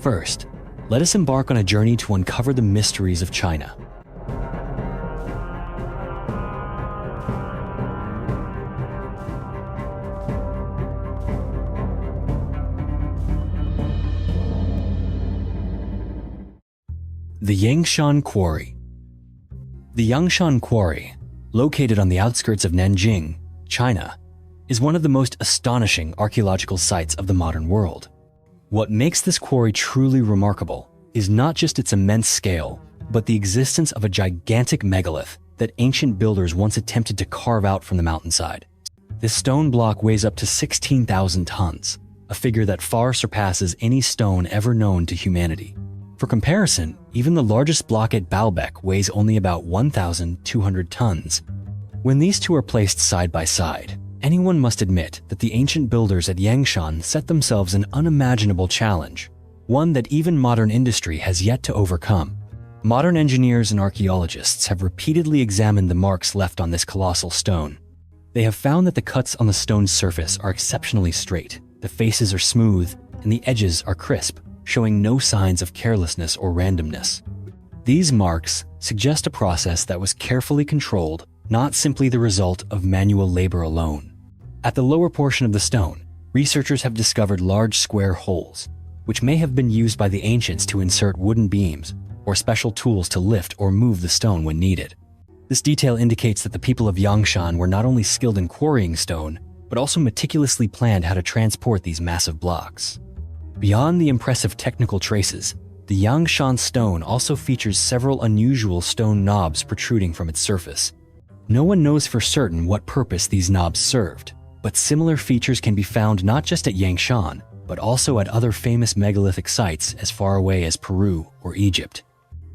First, let us embark on a journey to uncover the mysteries of China. The Yangshan Quarry. The Yangshan Quarry, located on the outskirts of Nanjing, China, is one of the most astonishing archaeological sites of the modern world. What makes this quarry truly remarkable is not just its immense scale, but the existence of a gigantic megalith that ancient builders once attempted to carve out from the mountainside. This stone block weighs up to 16,000 tons, a figure that far surpasses any stone ever known to humanity. For comparison, even the largest block at Baalbek weighs only about 1,200 tons. When these two are placed side by side, anyone must admit that the ancient builders at Yangshan set themselves an unimaginable challenge, one that even modern industry has yet to overcome. Modern engineers and archaeologists have repeatedly examined the marks left on this colossal stone. They have found that the cuts on the stone's surface are exceptionally straight, the faces are smooth, and the edges are crisp, showing no signs of carelessness or randomness. These marks suggest a process that was carefully controlled, not simply the result of manual labor alone. At the lower portion of the stone, researchers have discovered large square holes, which may have been used by the ancients to insert wooden beams or special tools to lift or move the stone when needed. This detail indicates that the people of Yangshan were not only skilled in quarrying stone, but also meticulously planned how to transport these massive blocks. Beyond the impressive technical traces, the Yangshan stone also features several unusual stone knobs protruding from its surface. No one knows for certain what purpose these knobs served, but similar features can be found not just at Yangshan, but also at other famous megalithic sites as far away as Peru or Egypt.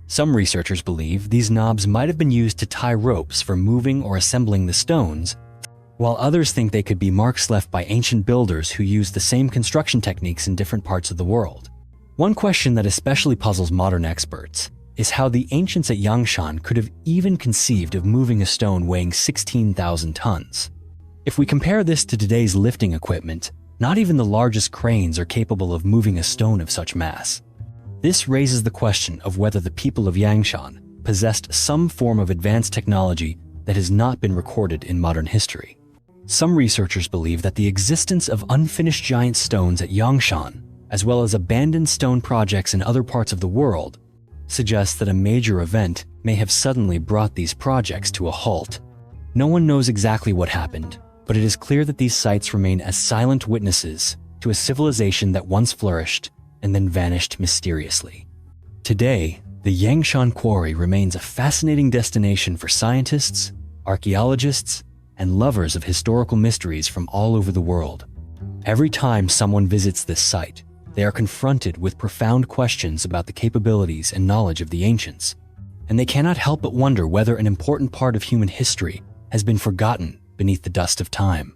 Some researchers believe these knobs might have been used to tie ropes for moving or assembling the stones, while others think they could be marks left by ancient builders who used the same construction techniques in different parts of the world. One question that especially puzzles modern experts is how the ancients at Yangshan could have even conceived of moving a stone weighing 16,000 tons. If we compare this to today's lifting equipment, not even the largest cranes are capable of moving a stone of such mass. This raises the question of whether the people of Yangshan possessed some form of advanced technology that has not been recorded in modern history. Some researchers believe that the existence of unfinished giant stones at Yangshan, as well as abandoned stone projects in other parts of the world, suggests that a major event may have suddenly brought these projects to a halt. No one knows exactly what happened, but it is clear that these sites remain as silent witnesses to a civilization that once flourished and then vanished mysteriously. Today, the Yangshan Quarry remains a fascinating destination for scientists, archaeologists, and lovers of historical mysteries from all over the world. Every time someone visits this site, they are confronted with profound questions about the capabilities and knowledge of the ancients, and they cannot help but wonder whether an important part of human history has been forgotten beneath the dust of time.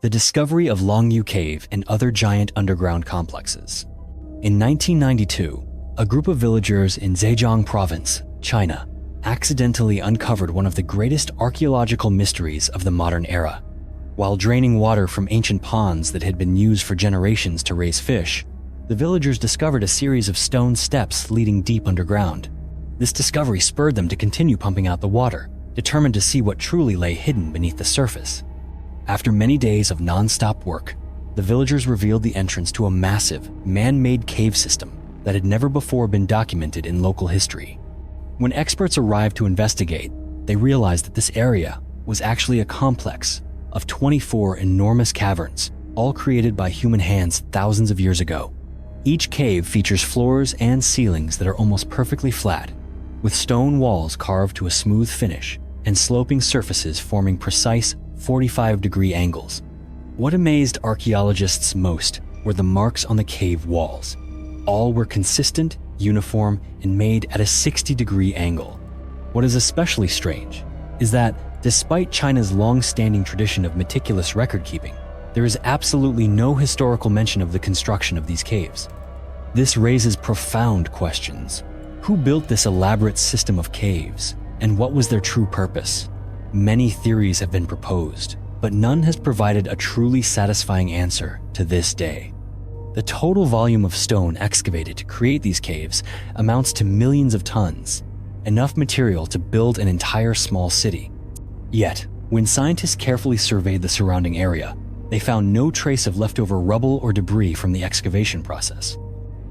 The discovery of Gaaju Cave and other giant underground complexes. In 1992, a group of villagers in Zhejiang Province, China, accidentally uncovered one of the greatest archaeological mysteries of the modern era. While draining water from ancient ponds that had been used for generations to raise fish, the villagers discovered a series of stone steps leading deep underground. This discovery spurred them to continue pumping out the water, determined to see what truly lay hidden beneath the surface. After many days of non-stop work, the villagers revealed the entrance to a massive, man-made cave system that had never before been documented in local history. When experts arrived to investigate, they realized that this area was actually a complex of 24 enormous caverns, all created by human hands thousands of years ago. Each cave features floors and ceilings that are almost perfectly flat, with stone walls carved to a smooth finish and sloping surfaces forming precise 45-degree angles. What amazed archaeologists most were the marks on the cave walls. All were consistent, uniform, and made at a 60-degree angle. What is especially strange is that, despite China's long-standing tradition of meticulous record-keeping, there is absolutely no historical mention of the construction of these caves. This raises profound questions. Who built this elaborate system of caves, and what was their true purpose? Many theories have been proposed, but none has provided a truly satisfying answer to this day. The total volume of stone excavated to create these caves amounts to millions of tons, enough material to build an entire small city. Yet, when scientists carefully surveyed the surrounding area, they found no trace of leftover rubble or debris from the excavation process.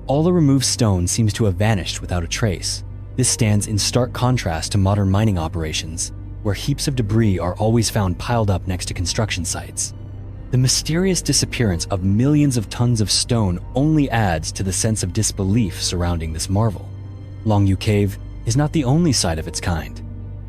All the removed stone seems to have vanished without a trace. This stands in stark contrast to modern mining operations, where heaps of debris are always found piled up next to construction sites. The mysterious disappearance of millions of tons of stone only adds to the sense of disbelief surrounding this marvel. Gaaju Cave is not the only site of its kind.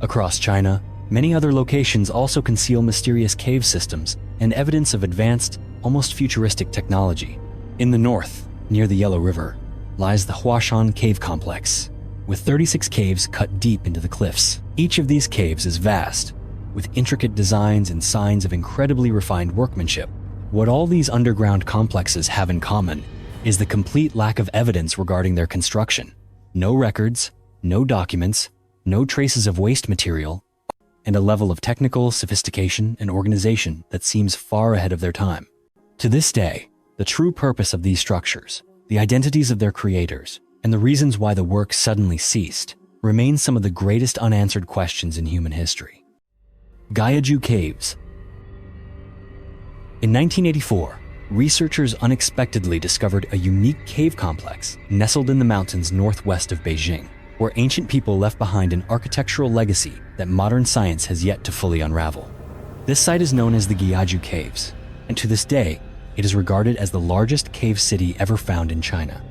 Across China, many other locations also conceal mysterious cave systems and evidence of advanced, almost futuristic technology. In the north, near the Yellow River, lies the Huashan Cave Complex, with 36 caves cut deep into the cliffs. Each of these caves is vast, with intricate designs and signs of incredibly refined workmanship. What all these underground complexes have in common is the complete lack of evidence regarding their construction. No records, no documents, no traces of waste material, and a level of technical sophistication and organization that seems far ahead of their time. To this day, the true purpose of these structures, the identities of their creators, and the reasons why the work suddenly ceased remain some of the greatest unanswered questions in human history. Gaaju Caves. In 1984, researchers unexpectedly discovered a unique cave complex nestled in the mountains northwest of Beijing, where ancient people left behind an architectural legacy that modern science has yet to fully unravel. This site is known as the Gaaju Caves, and to this day, it is regarded as the largest cave city ever found in China.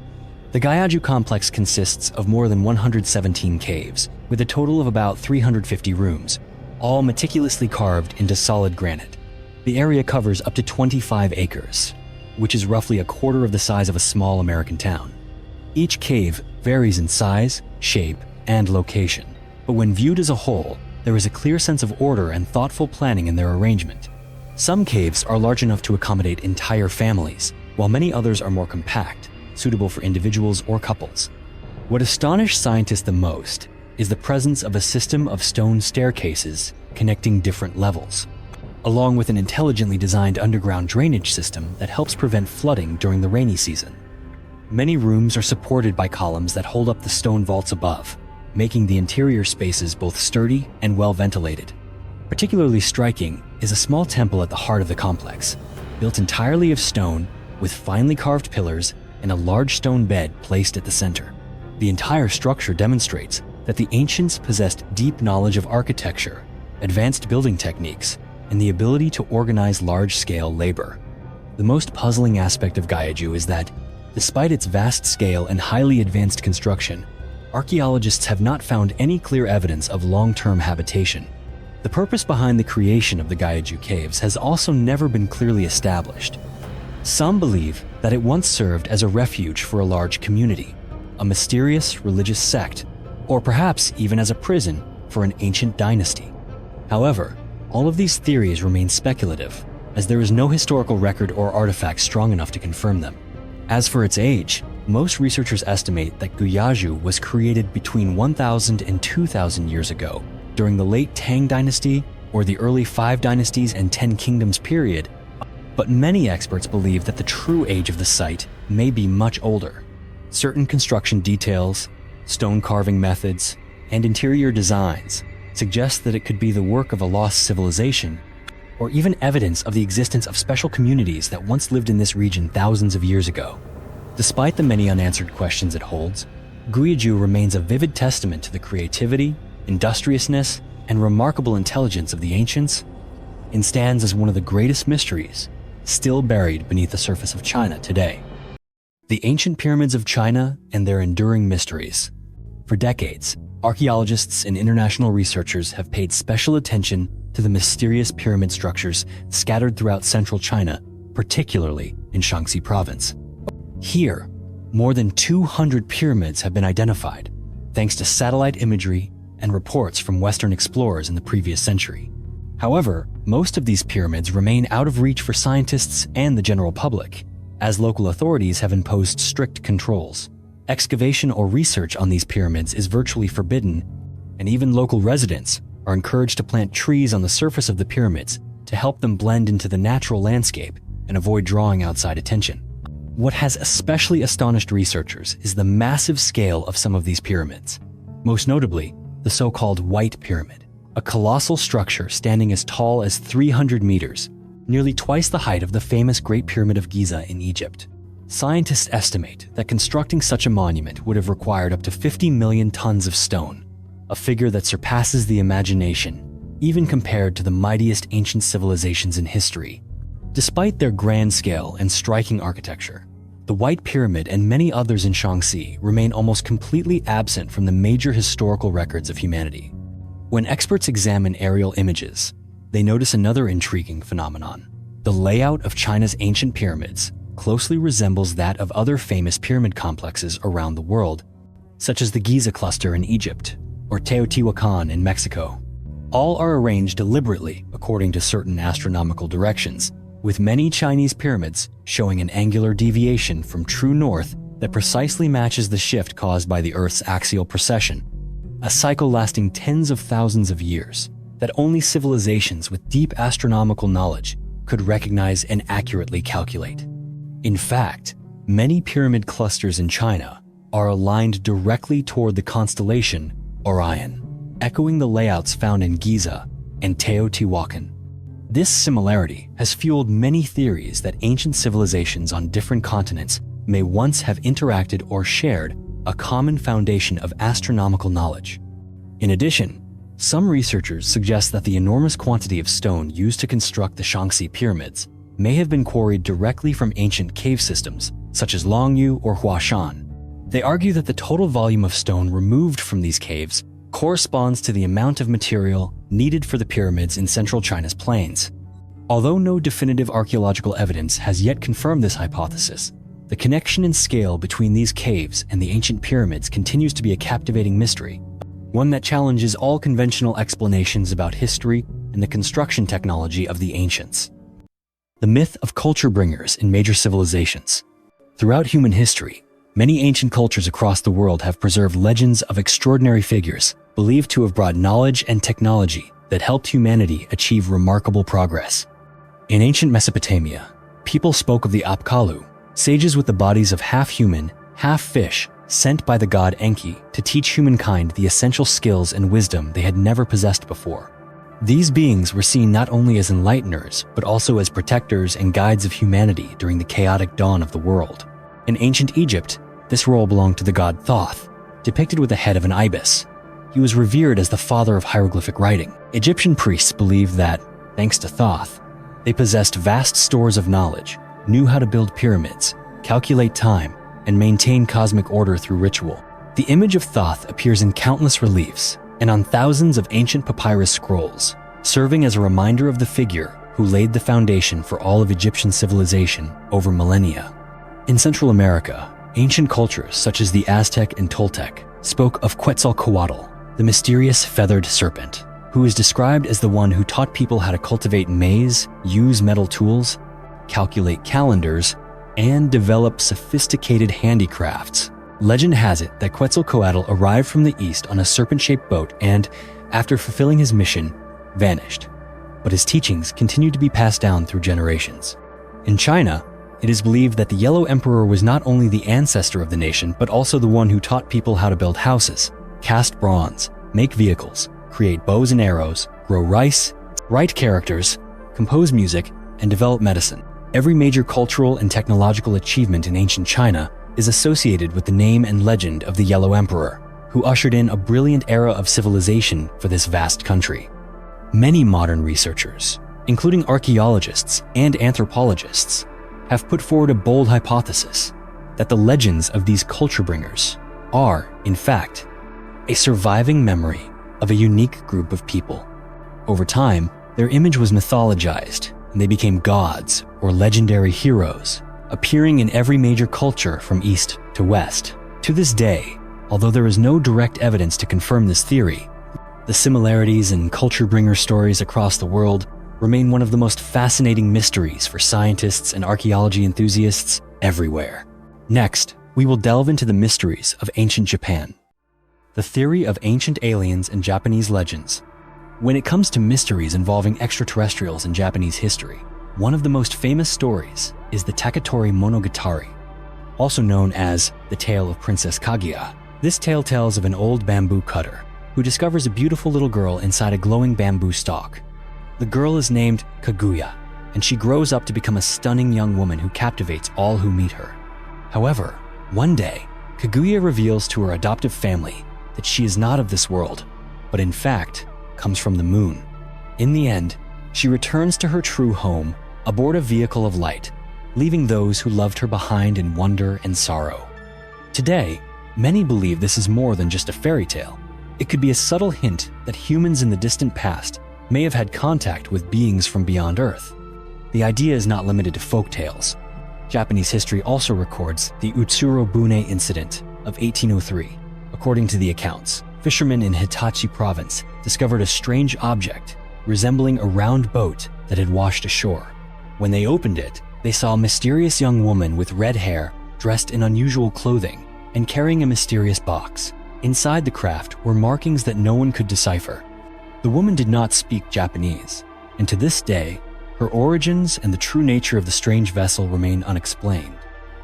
The Gaaju complex consists of more than 117 caves, with a total of about 350 rooms, all meticulously carved into solid granite. The area covers up to 25 acres, which is roughly a quarter of the size of a small American town. Each cave varies in size, shape, and location, but when viewed as a whole, there is a clear sense of order and thoughtful planning in their arrangement. Some caves are large enough to accommodate entire families, while many others are more compact, suitable for individuals or couples. What astonished scientists the most is the presence of a system of stone staircases connecting different levels, along with an intelligently designed underground drainage system that helps prevent flooding during the rainy season. Many rooms are supported by columns that hold up the stone vaults above, making the interior spaces both sturdy and well ventilated. Particularly striking is a small temple at the heart of the complex, built entirely of stone with finely carved pillars and a large stone bed placed at the center. The entire structure demonstrates that the ancients possessed deep knowledge of architecture, advanced building techniques, and the ability to organize large-scale labor. The most puzzling aspect of Gaaju is that, despite its vast scale and highly advanced construction, archaeologists have not found any clear evidence of long-term habitation. The purpose behind the creation of the Gaaju Caves has also never been clearly established. Some believe that it once served as a refuge for a large community, a mysterious religious sect, or perhaps even as a prison for an ancient dynasty. However, all of these theories remain speculative, as there is no historical record or artifact strong enough to confirm them. As for its age, most researchers estimate that Gaaju was created between 1,000 and 2,000 years ago, during the late Tang Dynasty or the early 5 Dynasties and 10 Kingdoms period, but many experts believe that the true age of the site may be much older. Certain construction details, stone carving methods, and interior designs suggest that it could be the work of a lost civilization, or even evidence of the existence of special communities that once lived in this region thousands of years ago. Despite the many unanswered questions it holds, Gaaju remains a vivid testament to the creativity, industriousness, and remarkable intelligence of the ancients, and stands as one of the greatest mysteries still buried beneath the surface of China today. The ancient pyramids of China and their enduring mysteries. For decades, archaeologists and international researchers have paid special attention to the mysterious pyramid structures scattered throughout central China, particularly in Shaanxi province. Here, more than 200 pyramids have been identified, thanks to satellite imagery and reports from Western explorers in the previous century. However, most of these pyramids remain out of reach for scientists and the general public, as local authorities have imposed strict controls. Excavation or research on these pyramids is virtually forbidden, and even local residents are encouraged to plant trees on the surface of the pyramids to help them blend into the natural landscape and avoid drawing outside attention. What has especially astonished researchers is the massive scale of some of these pyramids. Most notably, the so-called White Pyramid, a colossal structure standing as tall as 300 meters, nearly twice the height of the famous Great Pyramid of Giza in Egypt. Scientists estimate that constructing such a monument would have required up to 50 million tons of stone, a figure that surpasses the imagination, even compared to the mightiest ancient civilizations in history. Despite their grand scale and striking architecture, the White Pyramid and many others in Shaanxi remain almost completely absent from the major historical records of humanity. When experts examine aerial images, they notice another intriguing phenomenon. The layout of China's ancient pyramids closely resembles that of other famous pyramid complexes around the world, such as the Giza cluster in Egypt or Teotihuacan in Mexico. All are arranged deliberately according to certain astronomical directions, with many Chinese pyramids showing an angular deviation from true north that precisely matches the shift caused by the Earth's axial precession, a cycle lasting tens of thousands of years that only civilizations with deep astronomical knowledge could recognize and accurately calculate. In fact, many pyramid clusters in China are aligned directly toward the constellation Orion, echoing the layouts found in Giza and Teotihuacan. This similarity has fueled many theories that ancient civilizations on different continents may once have interacted or shared a common foundation of astronomical knowledge. In addition, some researchers suggest that the enormous quantity of stone used to construct the Shaanxi pyramids may have been quarried directly from ancient cave systems, such as Longyu or Huashan. They argue that the total volume of stone removed from these caves corresponds to the amount of material needed for the pyramids in central China's plains. Although no definitive archaeological evidence has yet confirmed this hypothesis, the connection and scale between these caves and the ancient pyramids continues to be a captivating mystery, one that challenges all conventional explanations about history and the construction technology of the ancients. The myth of culture-bringers in major civilizations. Throughout human history, many ancient cultures across the world have preserved legends of extraordinary figures believed to have brought knowledge and technology that helped humanity achieve remarkable progress. In ancient Mesopotamia, people spoke of the Apkallu, sages with the bodies of half-human, half-fish, sent by the god Enki to teach humankind the essential skills and wisdom they had never possessed before. These beings were seen not only as enlighteners, but also as protectors and guides of humanity during the chaotic dawn of the world. In ancient Egypt, this role belonged to the god Thoth, depicted with the head of an ibis. He was revered as the father of hieroglyphic writing. Egyptian priests believed that, thanks to Thoth, they possessed vast stores of knowledge, knew how to build pyramids, calculate time, and maintain cosmic order through ritual. The image of Thoth appears in countless reliefs and on thousands of ancient papyrus scrolls, serving as a reminder of the figure who laid the foundation for all of Egyptian civilization over millennia. In Central America, ancient cultures such as the Aztec and Toltec spoke of Quetzalcoatl, the mysterious feathered serpent, who is described as the one who taught people how to cultivate maize, use metal tools, calculate calendars, and develop sophisticated handicrafts. Legend has it that Quetzalcoatl arrived from the east on a serpent-shaped boat and, after fulfilling his mission, vanished. But his teachings continued to be passed down through generations. In China, it is believed that the Yellow Emperor was not only the ancestor of the nation, but also the one who taught people how to build houses, cast bronze, make vehicles, create bows and arrows, grow rice, write characters, compose music, and develop medicine. Every major cultural and technological achievement in ancient China is associated with the name and legend of the Yellow Emperor, who ushered in a brilliant era of civilization for this vast country. Many modern researchers, including archaeologists and anthropologists, have put forward a bold hypothesis that the legends of these culture bringers are, in fact, a surviving memory of a unique group of people. Over time, their image was mythologized, and they became gods or legendary heroes, appearing in every major culture from east to west. To this day, although there is no direct evidence to confirm this theory, the similarities in culture bringer stories across the world remain one of the most fascinating mysteries for scientists and archaeology enthusiasts everywhere. Next, we will delve into the mysteries of ancient Japan. The theory of ancient aliens and Japanese legends. When it comes to mysteries involving extraterrestrials in Japanese history, one of the most famous stories is the Taketori Monogatari, also known as the Tale of Princess Kaguya. This tale tells of an old bamboo cutter who discovers a beautiful little girl inside a glowing bamboo stalk. The girl is named Kaguya, and she grows up to become a stunning young woman who captivates all who meet her. However, one day, Kaguya reveals to her adoptive family that she is not of this world, but in fact, comes from the moon. In the end, she returns to her true home aboard a vehicle of light, leaving those who loved her behind in wonder and sorrow. Today, many believe this is more than just a fairy tale. It could be a subtle hint that humans in the distant past may have had contact with beings from beyond Earth. The idea is not limited to folk tales. Japanese history also records the Utsuro Bune incident of 1803. According to the accounts, fishermen in Hitachi province discovered a strange object resembling a round boat that had washed ashore. When they opened it, they saw a mysterious young woman with red hair, dressed in unusual clothing, and carrying a mysterious box. Inside the craft were markings that no one could decipher. The woman did not speak Japanese, and to this day, her origins and the true nature of the strange vessel remain unexplained.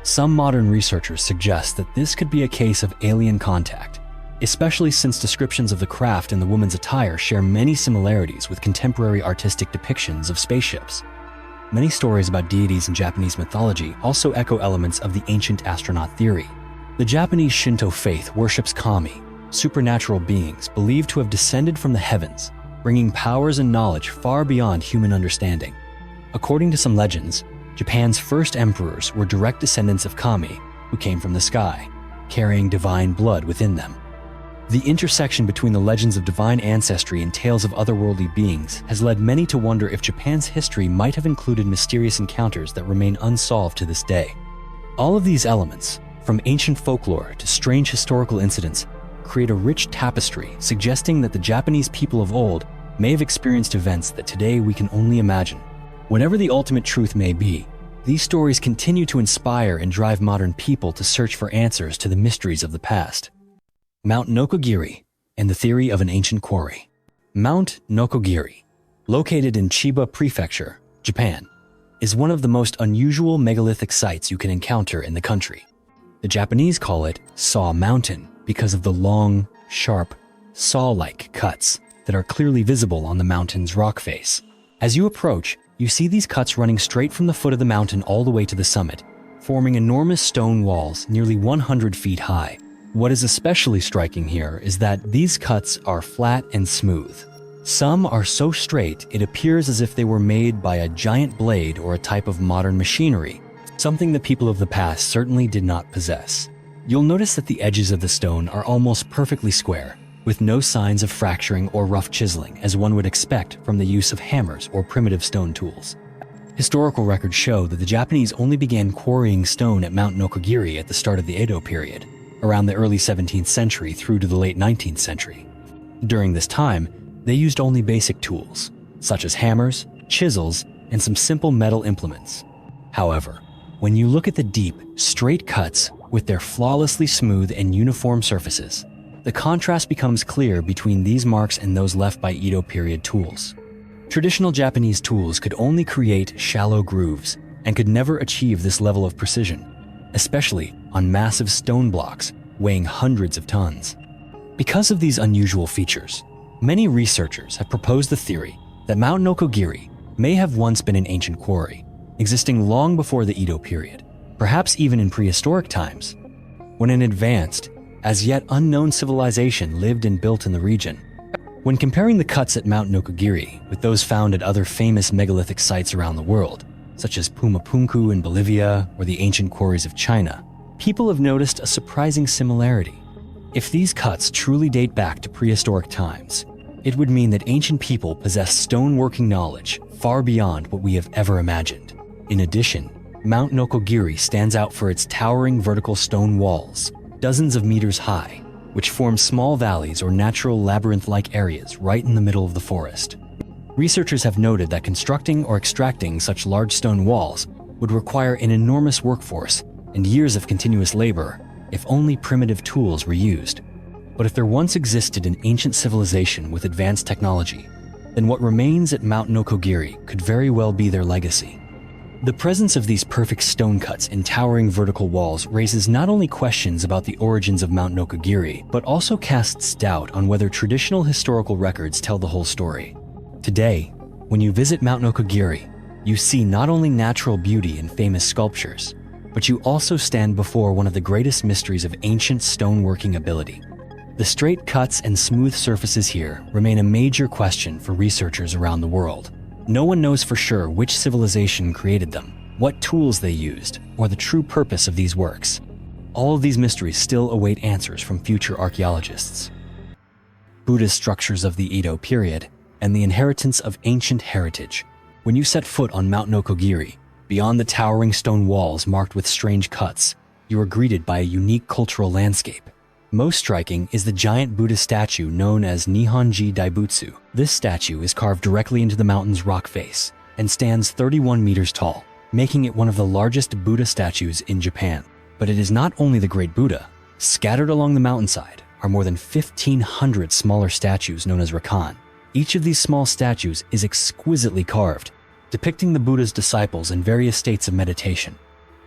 Some modern researchers suggest that this could be a case of alien contact, especially since descriptions of the craft and the woman's attire share many similarities with contemporary artistic depictions of spaceships. Many stories about deities in Japanese mythology also echo elements of the ancient astronaut theory. The Japanese Shinto faith worships kami, supernatural beings believed to have descended from the heavens, bringing powers and knowledge far beyond human understanding. According to some legends, Japan's first emperors were direct descendants of kami who came from the sky, carrying divine blood within them. The intersection between the legends of divine ancestry and tales of otherworldly beings has led many to wonder if Japan's history might have included mysterious encounters that remain unsolved to this day. All of these elements, from ancient folklore to strange historical incidents, create a rich tapestry suggesting that the Japanese people of old may have experienced events that today we can only imagine. Whatever the ultimate truth may be, these stories continue to inspire and drive modern people to search for answers to the mysteries of the past. Mount Nokogiri and the theory of an ancient quarry. Mount Nokogiri, located in Chiba Prefecture, Japan, is one of the most unusual megalithic sites you can encounter in the country. The Japanese call it Saw Mountain because of the long, sharp, saw-like cuts that are clearly visible on the mountain's rock face. As you approach, you see these cuts running straight from the foot of the mountain all the way to the summit, forming enormous stone walls nearly 100 feet high. What is especially striking here is that these cuts are flat and smooth. Some are so straight it appears as if they were made by a giant blade or a type of modern machinery, something the people of the past certainly did not possess. You'll notice that the edges of the stone are almost perfectly square, with no signs of fracturing or rough chiseling as one would expect from the use of hammers or primitive stone tools. Historical records show that the Japanese only began quarrying stone at Mount Nokogiri at the start of the Edo period, around the early 17th century through to the late 19th century. During this time, they used only basic tools, such as hammers, chisels, and some simple metal implements. However, when you look at the deep, straight cuts with their flawlessly smooth and uniform surfaces, the contrast becomes clear between these marks and those left by Edo period tools. Traditional Japanese tools could only create shallow grooves and could never achieve this level of precision, especially on massive stone blocks weighing hundreds of tons. Because of these unusual features, many researchers have proposed the theory that Mount Nokogiri may have once been an ancient quarry, existing long before the Edo period, perhaps even in prehistoric times, when an advanced, as yet unknown civilization lived and built in the region. When comparing the cuts at Mount Nokogiri with those found at other famous megalithic sites around the world, such as Pumapunku in Bolivia or the ancient quarries of China, people have noticed a surprising similarity. If these cuts truly date back to prehistoric times, it would mean that ancient people possessed stoneworking knowledge far beyond what we have ever imagined. In addition, Mount Nokogiri stands out for its towering vertical stone walls, dozens of meters high, which form small valleys or natural labyrinth-like areas right in the middle of the forest. Researchers have noted that constructing or extracting such large stone walls would require an enormous workforce and years of continuous labor if only primitive tools were used. But if there once existed an ancient civilization with advanced technology, then what remains at Mount Nokogiri could very well be their legacy. The presence of these perfect stone cuts in towering vertical walls raises not only questions about the origins of Mount Nokogiri, but also casts doubt on whether traditional historical records tell the whole story. Today, when you visit Mount Nokogiri, you see not only natural beauty and famous sculptures, but you also stand before one of the greatest mysteries of ancient stoneworking ability. The straight cuts and smooth surfaces here remain a major question for researchers around the world. No one knows for sure which civilization created them, what tools they used, or the true purpose of these works. All of these mysteries still await answers from future archaeologists. Buddhist structures of the Edo period and the inheritance of ancient heritage. When you set foot on Mount Nokogiri, beyond the towering stone walls marked with strange cuts, you are greeted by a unique cultural landscape. Most striking is the giant Buddhist statue known as Nihonji Daibutsu. This statue is carved directly into the mountain's rock face and stands 31 meters tall, making it one of the largest Buddha statues in Japan. But it is not only the Great Buddha. Scattered along the mountainside are more than 1,500 smaller statues known as rakan. Each of these small statues is exquisitely carved, depicting the Buddha's disciples in various states of meditation.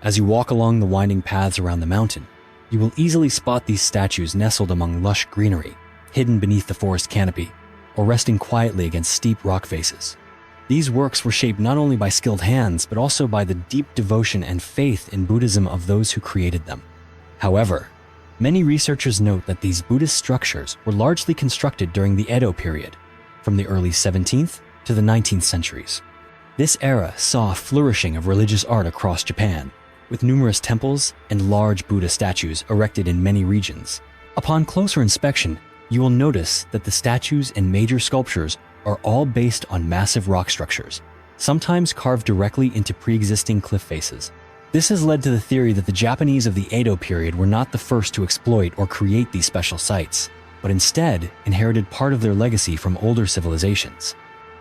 As you walk along the winding paths around the mountain, you will easily spot these statues nestled among lush greenery, hidden beneath the forest canopy, or resting quietly against steep rock faces. These works were shaped not only by skilled hands, but also by the deep devotion and faith in Buddhism of those who created them. However, many researchers note that these Buddhist structures were largely constructed during the Edo period, from the early 17th to the 19th centuries. This era saw a flourishing of religious art across Japan, with numerous temples and large Buddha statues erected in many regions. Upon closer inspection, you will notice that the statues and major sculptures are all based on massive rock structures, sometimes carved directly into pre-existing cliff faces. This has led to the theory that the Japanese of the Edo period were not the first to exploit or create these special sites, but instead inherited part of their legacy from older civilizations.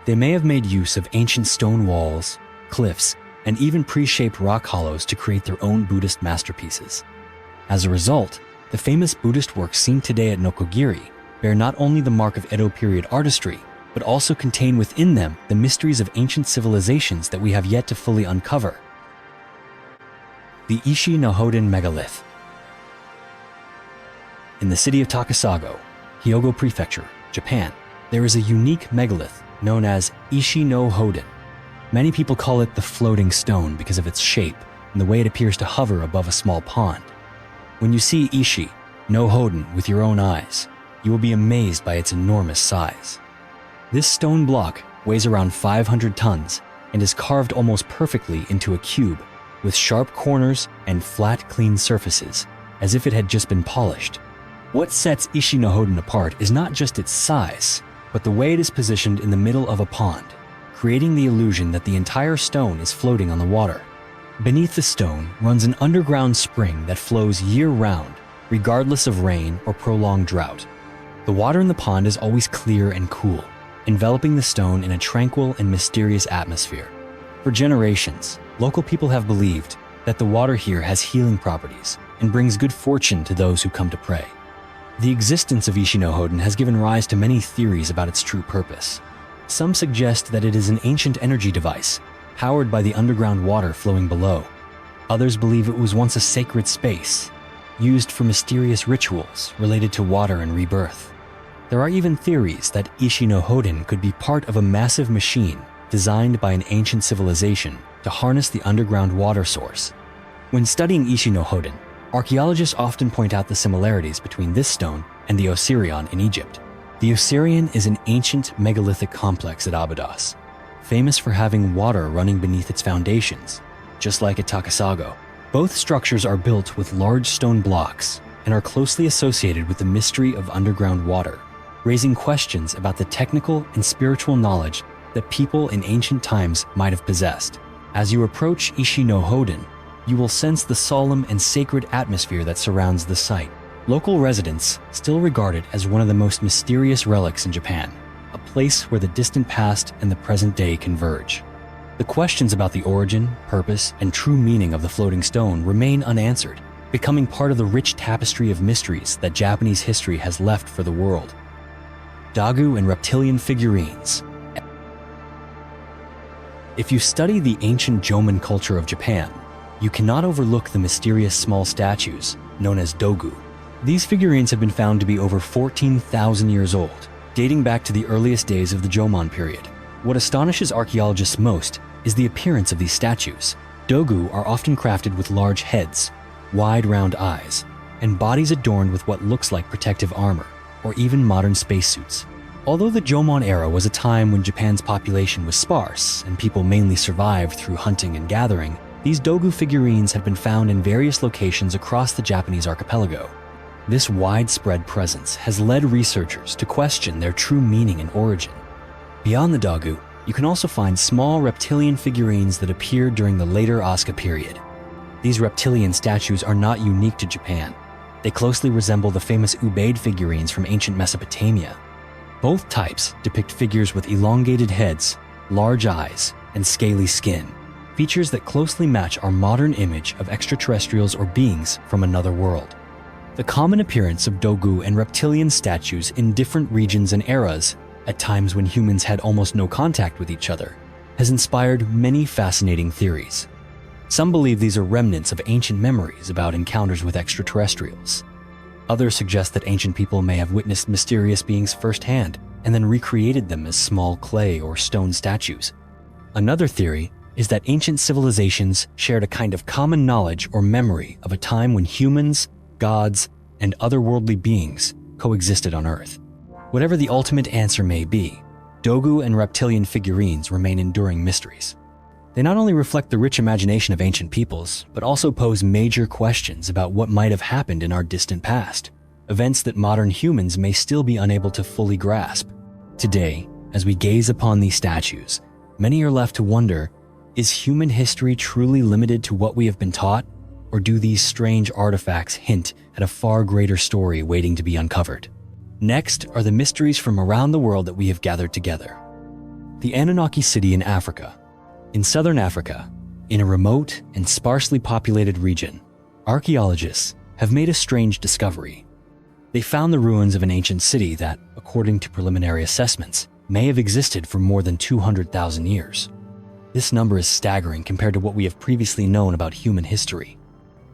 They may have made use of ancient stone walls, cliffs, and even pre-shaped rock hollows to create their own Buddhist masterpieces. As a result, the famous Buddhist works seen today at Nokogiri bear not only the mark of Edo period artistry, but also contain within them the mysteries of ancient civilizations that we have yet to fully uncover. The Ishi no Hoden Megalith. In the city of Takasago, Hyogo Prefecture, Japan, there is a unique megalith known as Ishi no Hoden. Many people call it the floating stone because of its shape and the way it appears to hover above a small pond. When you see Ishi no Hoden with your own eyes, you will be amazed by its enormous size. This stone block weighs around 500 tons and is carved almost perfectly into a cube with sharp corners and flat, clean surfaces, as if it had just been polished. What sets Ishi no Hoden apart is not just its size, but the way it is positioned in the middle of a pond, creating the illusion that the entire stone is floating on the water. Beneath the stone runs an underground spring that flows year-round, regardless of rain or prolonged drought. The water in the pond is always clear and cool, enveloping the stone in a tranquil and mysterious atmosphere. For generations, local people have believed that the water here has healing properties and brings good fortune to those who come to pray. The existence of Ishi no Hoden has given rise to many theories about its true purpose. Some suggest that it is an ancient energy device, powered by the underground water flowing below. Others believe it was once a sacred space, used for mysterious rituals related to water and rebirth. There are even theories that Ishi no Hoden could be part of a massive machine designed by an ancient civilization to harness the underground water source. When studying Ishi no Hoden, archaeologists often point out the similarities between this stone and the Osirion in Egypt. The Osirion is an ancient megalithic complex at Abydos, famous for having water running beneath its foundations, just like at Takasago. Both structures are built with large stone blocks and are closely associated with the mystery of underground water, raising questions about the technical and spiritual knowledge that people in ancient times might have possessed. As you approach Ishi no Hoden, you will sense the solemn and sacred atmosphere that surrounds the site. Local residents still regard it as one of the most mysterious relics in Japan, a place where the distant past and the present day converge. The questions about the origin, purpose, and true meaning of the floating stone remain unanswered, becoming part of the rich tapestry of mysteries that Japanese history has left for the world. Dogu and Reptilian figurines. If you study the ancient Jomon culture of Japan, you cannot overlook the mysterious small statues known as Dogu. These figurines have been found to be over 14,000 years old, dating back to the earliest days of the Jomon period. What astonishes archaeologists most is the appearance of these statues. Dogu are often crafted with large heads, wide round eyes, and bodies adorned with what looks like protective armor, or even modern spacesuits. Although the Jomon era was a time when Japan's population was sparse and people mainly survived through hunting and gathering, these Dogu figurines have been found in various locations across the Japanese archipelago. This widespread presence has led researchers to question their true meaning and origin. Beyond the Dogu, you can also find small reptilian figurines that appeared during the later Asuka period. These reptilian statues are not unique to Japan. They closely resemble the famous Ubaid figurines from ancient Mesopotamia. Both types depict figures with elongated heads, large eyes, and scaly skin, features that closely match our modern image of extraterrestrials or beings from another world. The common appearance of Dogu and reptilian statues in different regions and eras, at times when humans had almost no contact with each other, has inspired many fascinating theories. Some believe these are remnants of ancient memories about encounters with extraterrestrials. Others suggest that ancient people may have witnessed mysterious beings firsthand and then recreated them as small clay or stone statues. Another theory is that ancient civilizations shared a kind of common knowledge or memory of a time when humans, gods, and otherworldly beings coexisted on Earth. Whatever the ultimate answer may be, Dogu and reptilian figurines remain enduring mysteries. They not only reflect the rich imagination of ancient peoples, but also pose major questions about what might have happened in our distant past, events that modern humans may still be unable to fully grasp. Today, as we gaze upon these statues, many are left to wonder, is human history truly limited to what we have been taught, or do these strange artifacts hint at a far greater story waiting to be uncovered? Next are the mysteries from around the world that we have gathered together. The Anunnaki City in Africa. In southern Africa, in a remote and sparsely populated region, archaeologists have made a strange discovery. They found the ruins of an ancient city that, according to preliminary assessments, may have existed for more than 200,000 years. This number is staggering compared to what we have previously known about human history.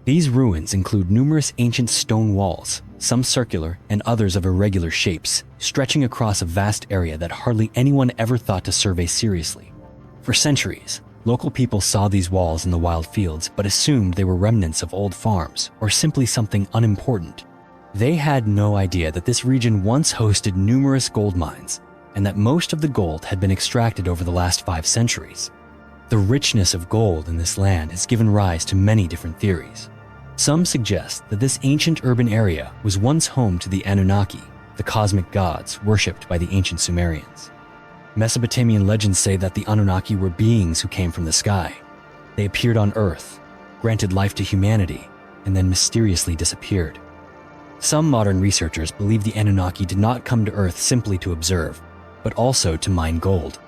These ruins include numerous ancient stone walls, some circular and others of irregular shapes, stretching across a vast area that hardly anyone ever thought to survey seriously. For centuries, local people saw these walls in the wild fields but assumed they were remnants of old farms or simply something unimportant. They had no idea that this region once hosted numerous gold mines and that most of the gold had been extracted over the last 5 centuries. The richness of gold in this land has given rise to many different theories. Some suggest that this ancient urban area was once home to the Anunnaki, the cosmic gods worshipped by the ancient Sumerians. Mesopotamian legends say that the Anunnaki were beings who came from the sky. They appeared on Earth, granted life to humanity, and then mysteriously disappeared. Some modern researchers believe the Anunnaki did not come to Earth simply to observe, but also to mine gold.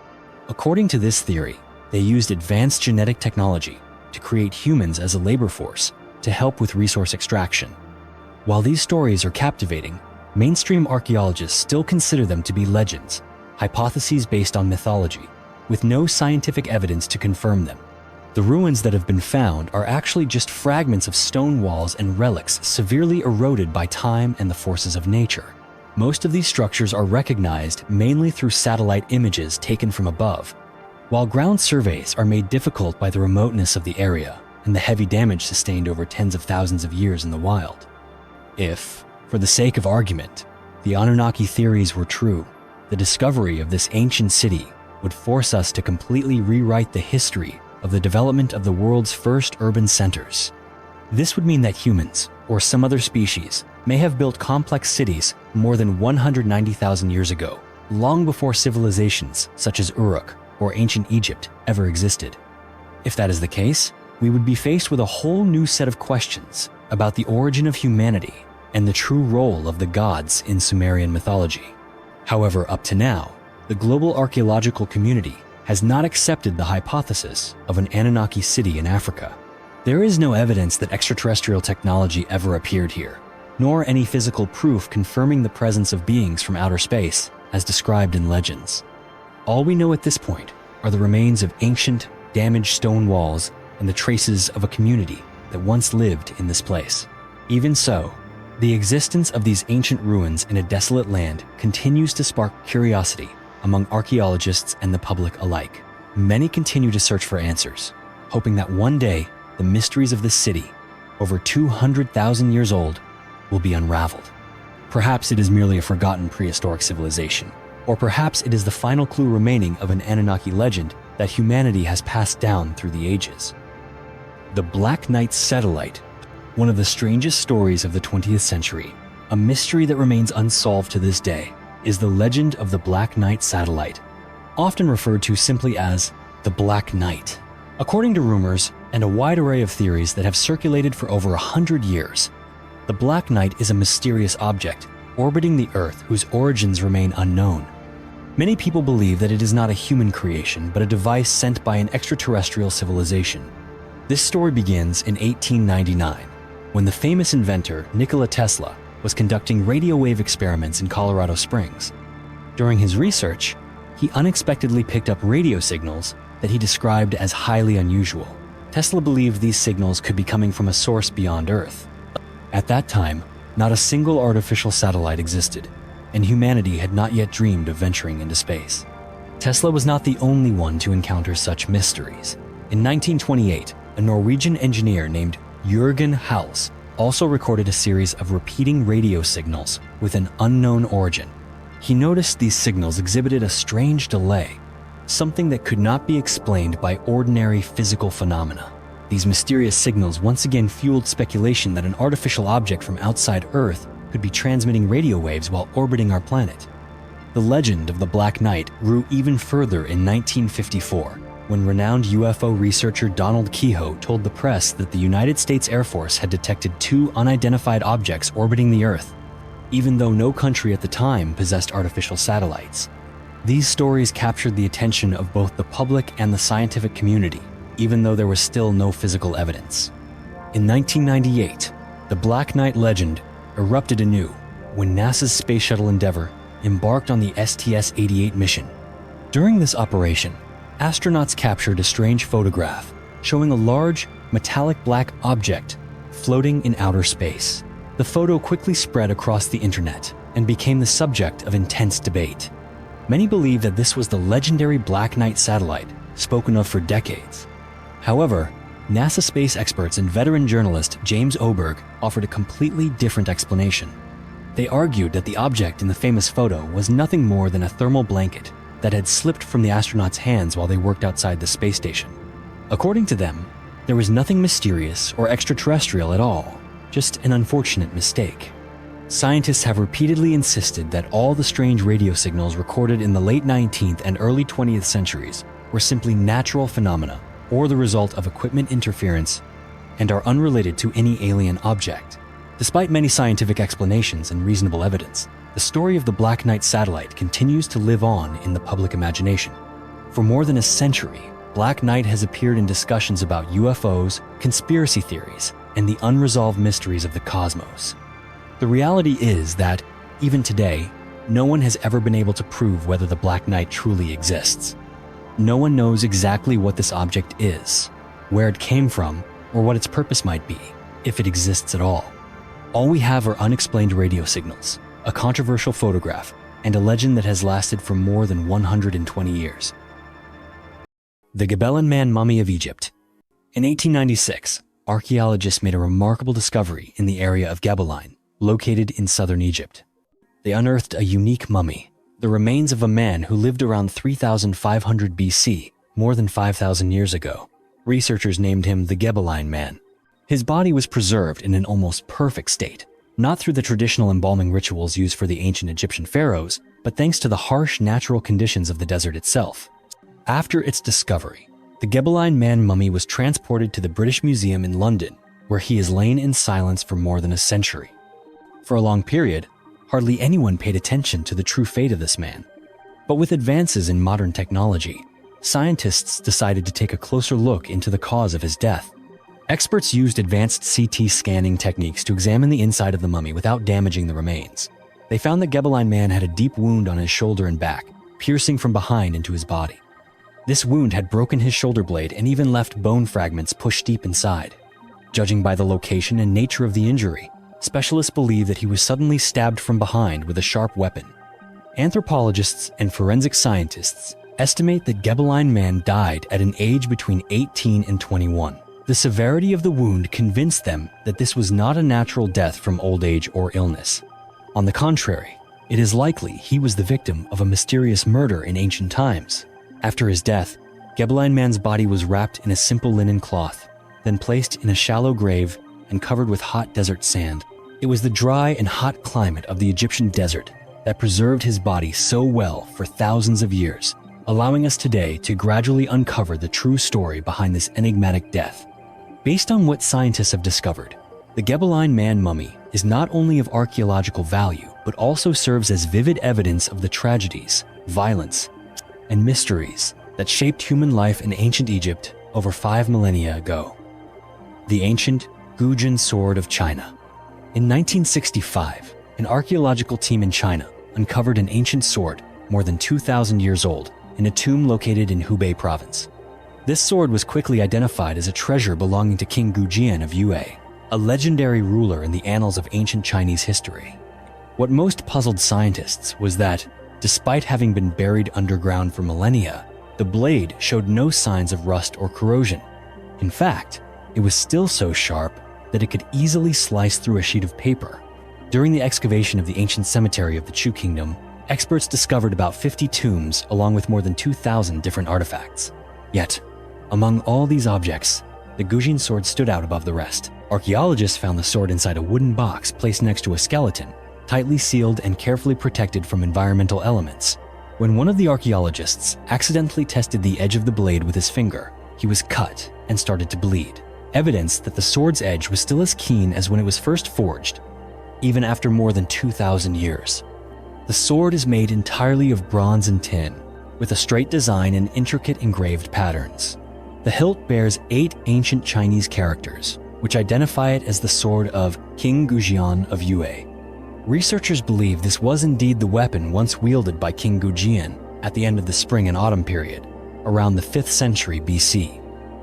According to this theory, they used advanced genetic technology to create humans as a labor force to help with resource extraction. While these stories are captivating, mainstream archaeologists still consider them to be legends, hypotheses based on mythology, with no scientific evidence to confirm them. The ruins that have been found are actually just fragments of stone walls and relics severely eroded by time and the forces of nature. Most of these structures are recognized mainly through satellite images taken from above, while ground surveys are made difficult by the remoteness of the area and the heavy damage sustained over tens of thousands of years in the wild. If, for the sake of argument, the Anunnaki theories were true, the discovery of this ancient city would force us to completely rewrite the history of the development of the world's first urban centers. This would mean that humans, or some other species, may have built complex cities more than 190,000 years ago, long before civilizations such as Uruk or ancient Egypt ever existed. If that is the case, we would be faced with a whole new set of questions about the origin of humanity and the true role of the gods in Sumerian mythology. However, up to now, the global archaeological community has not accepted the hypothesis of an Anunnaki city in Africa. There is no evidence that extraterrestrial technology ever appeared here, nor any physical proof confirming the presence of beings from outer space as described in legends. All we know at this point are the remains of ancient, damaged stone walls and the traces of a community that once lived in this place. Even so, the existence of these ancient ruins in a desolate land continues to spark curiosity among archaeologists and the public alike. Many continue to search for answers, hoping that one day the mysteries of this city, over 200,000 years old, will be unraveled. Perhaps it is merely a forgotten prehistoric civilization, or perhaps it is the final clue remaining of an Anunnaki legend that humanity has passed down through the ages. The Black Knight Satellite, one of the strangest stories of the 20th century, a mystery that remains unsolved to this day, is the legend of the Black Knight Satellite, often referred to simply as the Black Knight. According to rumors and a wide array of theories that have circulated for over 100 years, the Black Knight is a mysterious object orbiting the Earth whose origins remain unknown. Many people believe that it is not a human creation, but a device sent by an extraterrestrial civilization. This story begins in 1899, when the famous inventor Nikola Tesla was conducting radio wave experiments in Colorado Springs. During his research, he unexpectedly picked up radio signals that he described as highly unusual. Tesla believed these signals could be coming from a source beyond Earth. At that time, not a single artificial satellite existed, and humanity had not yet dreamed of venturing into space. Tesla was not the only one to encounter such mysteries. In 1928, a Norwegian engineer named Jørgen Hals also recorded a series of repeating radio signals with an unknown origin. He noticed these signals exhibited a strange delay, something that could not be explained by ordinary physical phenomena. These mysterious signals once again fueled speculation that an artificial object from outside Earth could be transmitting radio waves while orbiting our planet. The legend of the Black Knight grew even further in 1954, when renowned UFO researcher Donald Keyhoe told the press that the United States Air Force had detected 2 unidentified objects orbiting the Earth, even though no country at the time possessed artificial satellites. These stories captured the attention of both the public and the scientific community, even though there was still no physical evidence. In 1998, the Black Knight legend erupted anew when NASA's Space Shuttle Endeavour embarked on the STS-88 mission. During this operation, astronauts captured a strange photograph showing a large, metallic black object floating in outer space. The photo quickly spread across the internet and became the subject of intense debate. Many believe that this was the legendary Black Knight satellite spoken of for decades. However, NASA space experts and veteran journalist James Oberg offered a completely different explanation. They argued that the object in the famous photo was nothing more than a thermal blanket that had slipped from the astronauts' hands while they worked outside the space station. According to them, there was nothing mysterious or extraterrestrial at all, just an unfortunate mistake. Scientists have repeatedly insisted that all the strange radio signals recorded in the late 19th and early 20th centuries were simply natural phenomena or the result of equipment interference and are unrelated to any alien object. Despite many scientific explanations and reasonable evidence, the story of the Black Knight satellite continues to live on in the public imagination. For more than a century, Black Knight has appeared in discussions about UFOs, conspiracy theories, and the unresolved mysteries of the cosmos. The reality is that, even today, no one has ever been able to prove whether the Black Knight truly exists. No one knows exactly what this object is, where it came from, or what its purpose might be, if it exists at all. All we have are unexplained radio signals, a controversial photograph, and a legend that has lasted for more than 120 years. The Gabellan Man Mummy of Egypt. In 1896, archaeologists made a remarkable discovery in the area of Gabellan, located in southern Egypt. They unearthed a unique mummy, the remains of a man who lived around 3500 BC, more than 5,000 years ago. Researchers named him the Gabellan Man. His body was preserved in an almost perfect state, not through the traditional embalming rituals used for the ancient Egyptian pharaohs, but thanks to the harsh natural conditions of the desert itself. After its discovery, the Gabellan Man mummy was transported to the British Museum in London, where he has lain in silence for more than a century. For a long period, hardly anyone paid attention to the true fate of this man. But with advances in modern technology, scientists decided to take a closer look into the cause of his death. Experts used advanced CT scanning techniques to examine the inside of the mummy without damaging the remains. They found that Gabellan Man had a deep wound on his shoulder and back, piercing from behind into his body. This wound had broken his shoulder blade and even left bone fragments pushed deep inside. Judging by the location and nature of the injury, specialists believe that he was suddenly stabbed from behind with a sharp weapon. Anthropologists and forensic scientists estimate that Gabellan Man died at an age between 18 and 21. The severity of the wound convinced them that this was not a natural death from old age or illness. On the contrary, it is likely he was the victim of a mysterious murder in ancient times. After his death, Gabellan Man's body was wrapped in a simple linen cloth, then placed in a shallow grave and covered with hot desert sand. It was the dry and hot climate of the Egyptian desert that preserved his body so well for thousands of years, allowing us today to gradually uncover the true story behind this enigmatic death. Based on what scientists have discovered, the Gabellan Man mummy is not only of archaeological value, but also serves as vivid evidence of the tragedies, violence, and mysteries that shaped human life in ancient Egypt over 5 millennia ago. The ancient Gujun sword of China. In 1965, an archaeological team in China uncovered an ancient sword more than 2,000 years old in a tomb located in Hubei province. This sword was quickly identified as a treasure belonging to King Gujun of Yue, a legendary ruler in the annals of ancient Chinese history. What most puzzled scientists was that, despite having been buried underground for millennia, the blade showed no signs of rust or corrosion. In fact, it was still so sharp that it could easily slice through a sheet of paper. During the excavation of the ancient cemetery of the Chu Kingdom, experts discovered about 50 tombs along with more than 2,000 different artifacts. Yet, among all these objects, the Gujun sword stood out above the rest. Archaeologists found the sword inside a wooden box placed next to a skeleton, tightly sealed and carefully protected from environmental elements. When one of the archaeologists accidentally tested the edge of the blade with his finger, he was cut and started to bleed, evidence that the sword's edge was still as keen as when it was first forged, even after more than 2,000 years. The sword is made entirely of bronze and tin, with a straight design and intricate engraved patterns. The hilt bears 8 ancient Chinese characters, which identify it as the sword of King Gujun of Yue. Researchers believe this was indeed the weapon once wielded by King Gujun at the end of the spring and autumn period, around the 5th century BC.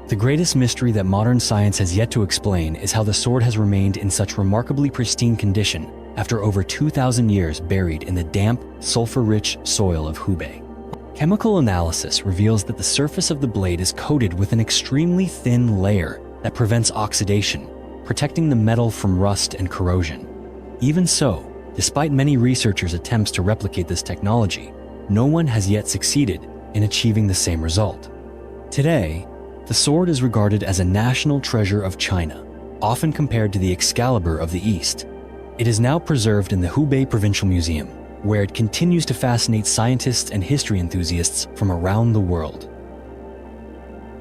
The greatest mystery that modern science has yet to explain is how the sword has remained in such remarkably pristine condition after over 2,000 years buried in the damp, sulfur-rich soil of Hubei. Chemical analysis reveals that the surface of the blade is coated with an extremely thin layer that prevents oxidation, protecting the metal from rust and corrosion. Even so, despite many researchers' attempts to replicate this technology, no one has yet succeeded in achieving the same result. Today, the sword is regarded as a national treasure of China, often compared to the Excalibur of the East. It is now preserved in the Hubei Provincial Museum, where it continues to fascinate scientists and history enthusiasts from around the world.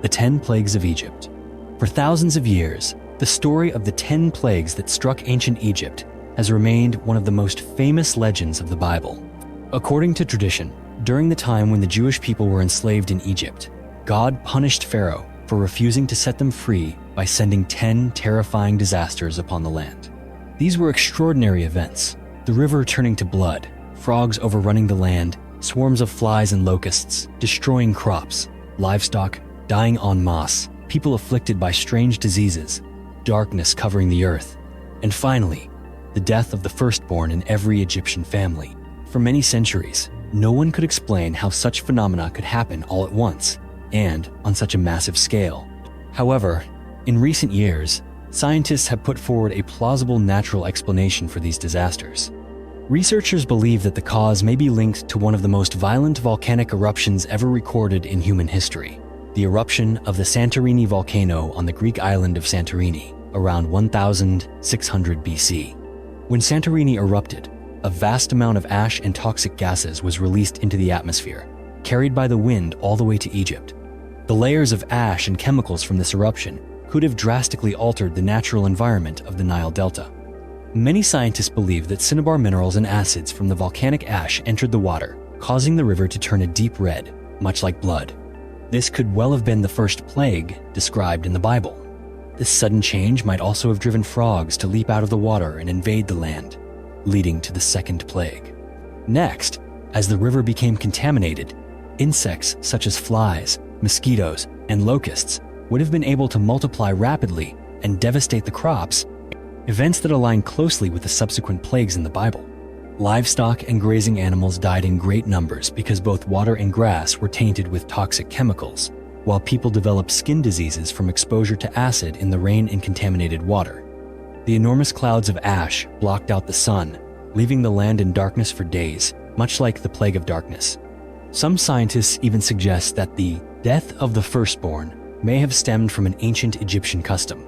The 10 Plagues of Egypt. For thousands of years, the story of the 10 plagues that struck ancient Egypt has remained one of the most famous legends of the Bible. According to tradition, during the time when the Jewish people were enslaved in Egypt, God punished Pharaoh for refusing to set them free by sending 10 terrifying disasters upon the land. These were extraordinary events: the river turning to blood, frogs overrunning the land, swarms of flies and locusts destroying crops, livestock dying en masse, people afflicted by strange diseases, darkness covering the earth, and finally, the death of the firstborn in every Egyptian family. For many centuries, no one could explain how such phenomena could happen all at once and on such a massive scale. However, in recent years, scientists have put forward a plausible natural explanation for these disasters. Researchers believe that the cause may be linked to one of the most violent volcanic eruptions ever recorded in human history, the eruption of the Santorini volcano on the Greek island of Santorini around 1600 BC. When Santorini erupted, a vast amount of ash and toxic gases was released into the atmosphere, carried by the wind all the way to Egypt. The layers of ash and chemicals from this eruption could have drastically altered the natural environment of the Nile Delta. Many scientists believe that cinnabar minerals and acids from the volcanic ash entered the water, causing the river to turn a deep red, much like blood. This could well have been the first plague described in the Bible. This sudden change might also have driven frogs to leap out of the water and invade the land, leading to the second plague. Next, as the river became contaminated, insects such as flies mosquitoes, and locusts would have been able to multiply rapidly and devastate the crops, events that align closely with the subsequent plagues in the Bible. Livestock and grazing animals died in great numbers because both water and grass were tainted with toxic chemicals, while people developed skin diseases from exposure to acid in the rain and contaminated water. The enormous clouds of ash blocked out the sun, leaving the land in darkness for days, much like the Plague of Darkness. Some scientists even suggest that the death of the firstborn may have stemmed from an ancient Egyptian custom.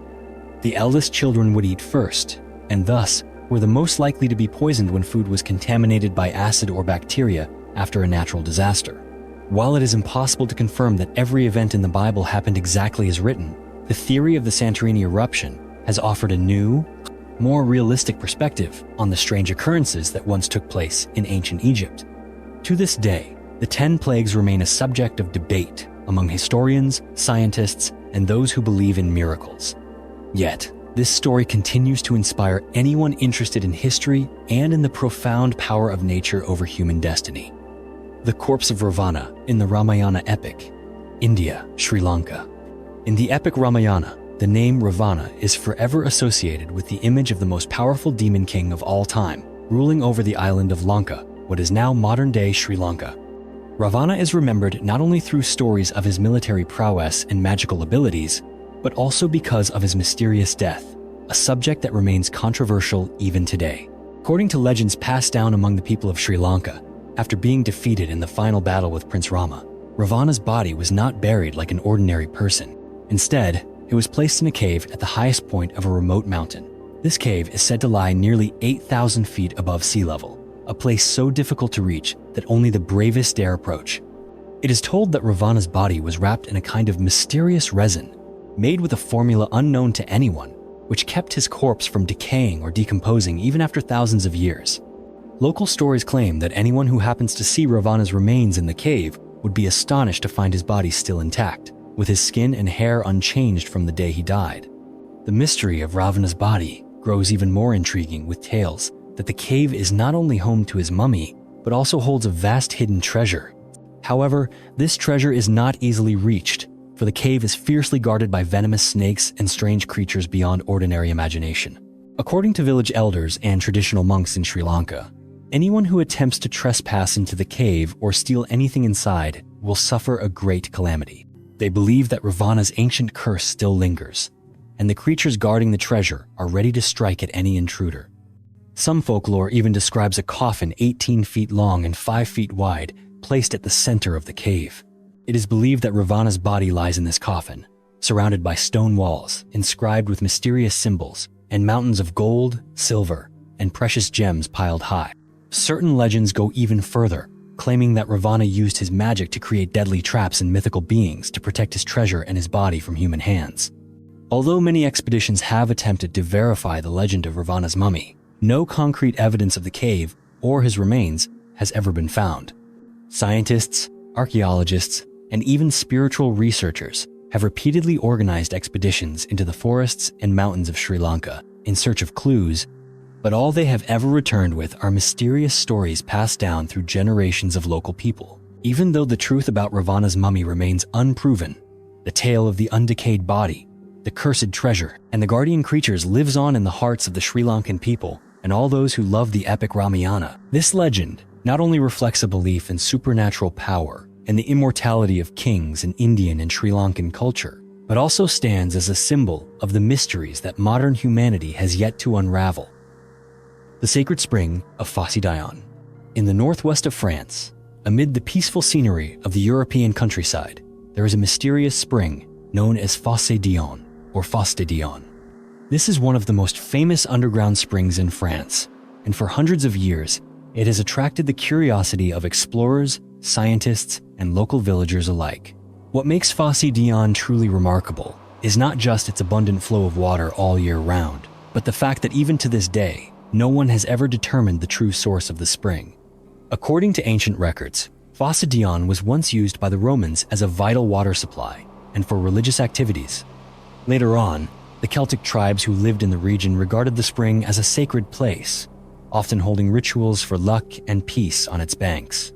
The eldest children would eat first, and thus were the most likely to be poisoned when food was contaminated by acid or bacteria after a natural disaster. While it is impossible to confirm that every event in the Bible happened exactly as written, the theory of the Santorini eruption has offered a new, more realistic perspective on the strange occurrences that once took place in ancient Egypt. To this day, the 10 plagues remain a subject of debate among historians, scientists, and those who believe in miracles. Yet, this story continues to inspire anyone interested in history and in the profound power of nature over human destiny. The Corpse of Raana in the Ramayana epic, India, Sri Lanka. In the epic Ramayana, the name Ravana is forever associated with the image of the most powerful demon king of all time, ruling over the island of Lanka, what is now modern-day Sri Lanka. Ravana is remembered not only through stories of his military prowess and magical abilities, but also because of his mysterious death, a subject that remains controversial even today. According to legends passed down among the people of Sri Lanka, after being defeated in the final battle with Prince Rama, Ravana's body was not buried like an ordinary person. Instead, it was placed in a cave at the highest point of a remote mountain. This cave is said to lie nearly 8,000 feet above sea level, a place so difficult to reach that only the bravest dare approach. It is told that Ravana's body was wrapped in a kind of mysterious resin, made with a formula unknown to anyone, which kept his corpse from decaying or decomposing even after thousands of years. Local stories claim that anyone who happens to see Ravana's remains in the cave would be astonished to find his body still intact, with his skin and hair unchanged from the day he died. The mystery of Ravana's body grows even more intriguing with tales that the cave is not only home to his mummy, but also holds a vast hidden treasure. However, this treasure is not easily reached, for the cave is fiercely guarded by venomous snakes and strange creatures beyond ordinary imagination. According to village elders and traditional monks in Sri Lanka, anyone who attempts to trespass into the cave or steal anything inside will suffer a great calamity. They believe that Ravana's ancient curse still lingers, and the creatures guarding the treasure are ready to strike at any intruder. Some folklore even describes a coffin 18 feet long and 5 feet wide placed at the center of the cave. It is believed that Ravana's body lies in this coffin, surrounded by stone walls inscribed with mysterious symbols and mountains of gold, silver, and precious gems piled high. Certain legends go even further, claiming that Ravana used his magic to create deadly traps and mythical beings to protect his treasure and his body from human hands. Although many expeditions have attempted to verify the legend of Ravana's mummy, no concrete evidence of the cave or his remains has ever been found. Scientists, archaeologists, and even spiritual researchers have repeatedly organized expeditions into the forests and mountains of Sri Lanka in search of clues, but all they have ever returned with are mysterious stories passed down through generations of local people. Even though the truth about Ravana's mummy remains unproven, the tale of the undecayed body, the cursed treasure, and the guardian creatures lives on in the hearts of the Sri Lankan people and all those who love the epic Ramayana. This legend not only reflects a belief in supernatural power and the immortality of kings in Indian and Sri Lankan culture, but also stands as a symbol of the mysteries that modern humanity has yet to unravel. The sacred spring of Fascination. In the northwest of France, amid the peaceful scenery of the European countryside, there is a mysterious spring known as Fidion or Fidion. This is one of the most famous underground springs in France, and for hundreds of years, it has attracted the curiosity of explorers, scientists, and local villagers alike. What makes Fidion truly remarkable is not just its abundant flow of water all year round, but the fact that even to this day, no one has ever determined the true source of the spring. According to ancient records, Fidion was once used by the Romans as a vital water supply and for religious activities. Later on, the Celtic tribes who lived in the region regarded the spring as a sacred place, often holding rituals for luck and peace on its banks.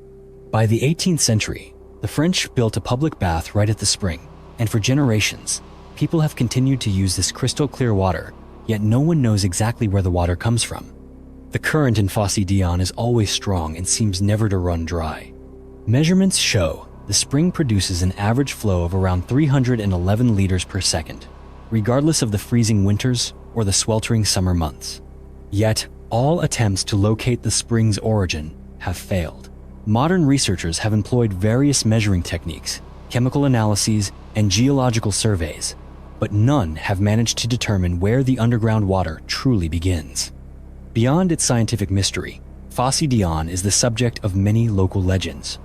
By the 18th century, The French built a public bath right at the spring, and for generations, people have continued to use this crystal clear water, yet no one knows exactly where the water comes from. The current in Fidion is always strong and seems never to run dry. Measurements show the spring produces an average flow of around 311 liters per second, regardless of the freezing winters or the sweltering summer months. Yet, all attempts to locate the spring's origin have failed. Modern researchers have employed various measuring techniques, chemical analyses, and geological surveys, but none have managed to determine where the underground water truly begins. Beyond its scientific mystery, Fidion is the subject of many local legends.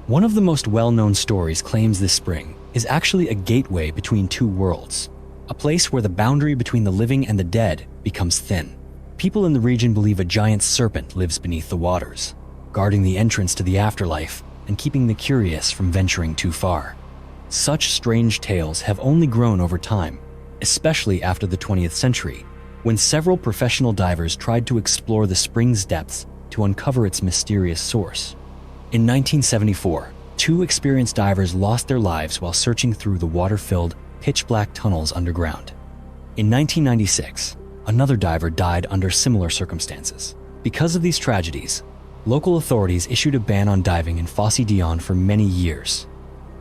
One of the most well-known stories claims this spring is actually a gateway between two worlds, a place where the boundary between the living and the dead becomes thin. People in the region believe a giant serpent lives beneath the waters, guarding the entrance to the afterlife and keeping the curious from venturing too far. Such strange tales have only grown over time, especially after the 20th century, when several professional divers tried to explore the spring's depths to uncover its mysterious source. In 1974, two experienced divers lost their lives while searching through the water-filled, pitch-black tunnels underground. In 1996, another diver died under similar circumstances. Because of these tragedies, local authorities issued a ban on diving in Fidion for many years.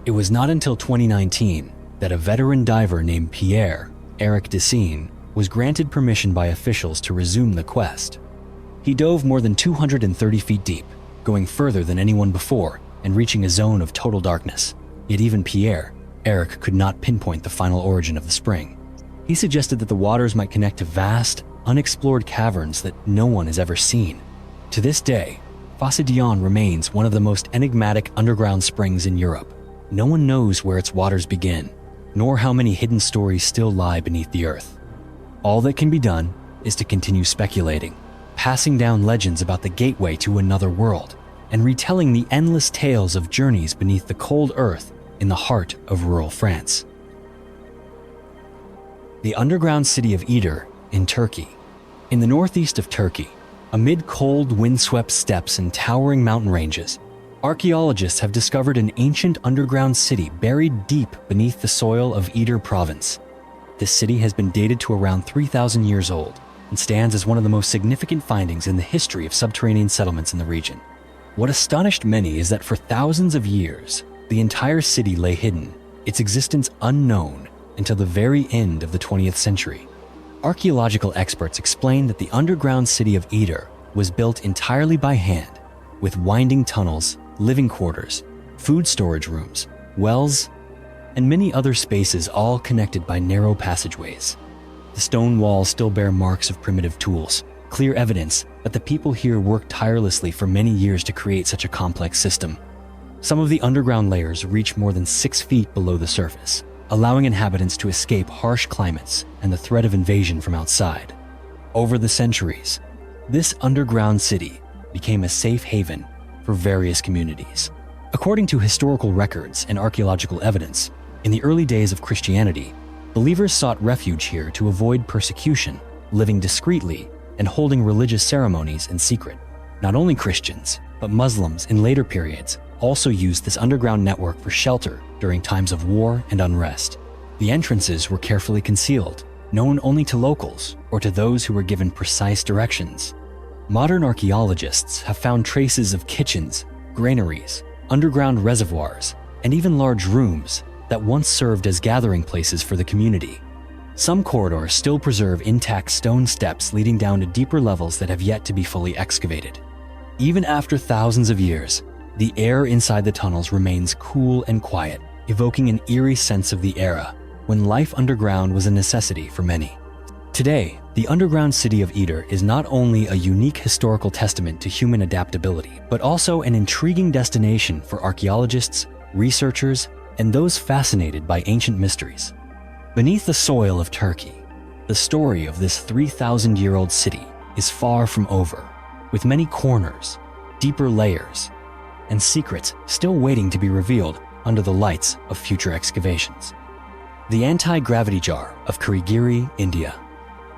It was not until 2019 that a veteran diver named Eric Desine was granted permission by officials to resume the quest. He dove more than 230 feet deep, going further than anyone before and reaching a zone of total darkness. Yet even Eric could not pinpoint the final origin of the spring. He suggested that the waters might connect to vast, unexplored caverns that no one has ever seen. To this day, Fidion remains one of the most enigmatic underground springs in Europe. No one knows where its waters begin, nor how many hidden stories still lie beneath the earth. All that can be done is to continue speculating, passing down legends about the gateway to another world, and retelling the endless tales of journeys beneath the cold earth in the heart of rural France. The underground city of Iğdır in Turkey. In the northeast of Turkey, amid cold, windswept steppes and towering mountain ranges, archaeologists have discovered an ancient underground city buried deep beneath the soil of Iğdır province. This city has been dated to around 3,000 years old and stands as one of the most significant findings in the history of subterranean settlements in the region. What astonished many is that for thousands of years, the entire city lay hidden, its existence unknown until the very end of the 20th century. Archaeological experts explain that the underground city of Iğdır was built entirely by hand, with winding tunnels, living quarters, food storage rooms, wells, and many other spaces all connected by narrow passageways. The stone walls still bear marks of primitive tools, clear evidence that the people here worked tirelessly for many years to create such a complex system. Some of the underground layers reach more than 6 feet below the surface, allowing inhabitants to escape harsh climates and the threat of invasion from outside. Over the centuries, this underground city became a safe haven for various communities. According to historical records and archaeological evidence, in the early days of Christianity, believers sought refuge here to avoid persecution, living discreetly and holding religious ceremonies in secret. Not only Christians, but Muslims in later periods also used this underground network for shelter during times of war and unrest. The entrances were carefully concealed, known only to locals or to those who were given precise directions. Modern archaeologists have found traces of kitchens, granaries, underground reservoirs, and even large rooms that once served as gathering places for the community. Some corridors still preserve intact stone steps leading down to deeper levels that have yet to be fully excavated. Even after thousands of years, the air inside the tunnels remains cool and quiet, evoking an eerie sense of the era when life underground was a necessity for many. Today, the underground city of Iğdır is not only a unique historical testament to human adaptability, but also an intriguing destination for archaeologists, researchers, and those fascinated by ancient mysteries. Beneath the soil of Turkey, the story of this 3,000-year-old city is far from over, with many corners, deeper layers, and secrets still waiting to be revealed under the lights of future excavations. The anti-gravity jar of Kurigiri, India.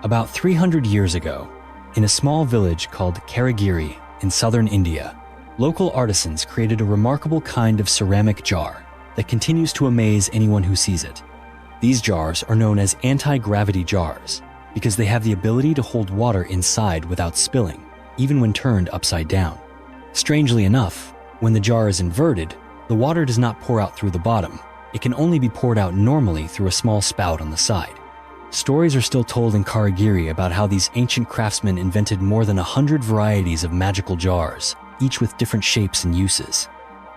About 300 years ago, in a small village called Kurigiri in southern India, local artisans created a remarkable kind of ceramic jar that continues to amaze anyone who sees it. These jars are known as anti-gravity jars because they have the ability to hold water inside without spilling, even when turned upside down. Strangely enough, when the jar is inverted, the water does not pour out through the bottom. It can only be poured out normally through a small spout on the side. Stories are still told in Kurigiri about how these ancient craftsmen invented more than 100 varieties of magical jars, each with different shapes and uses.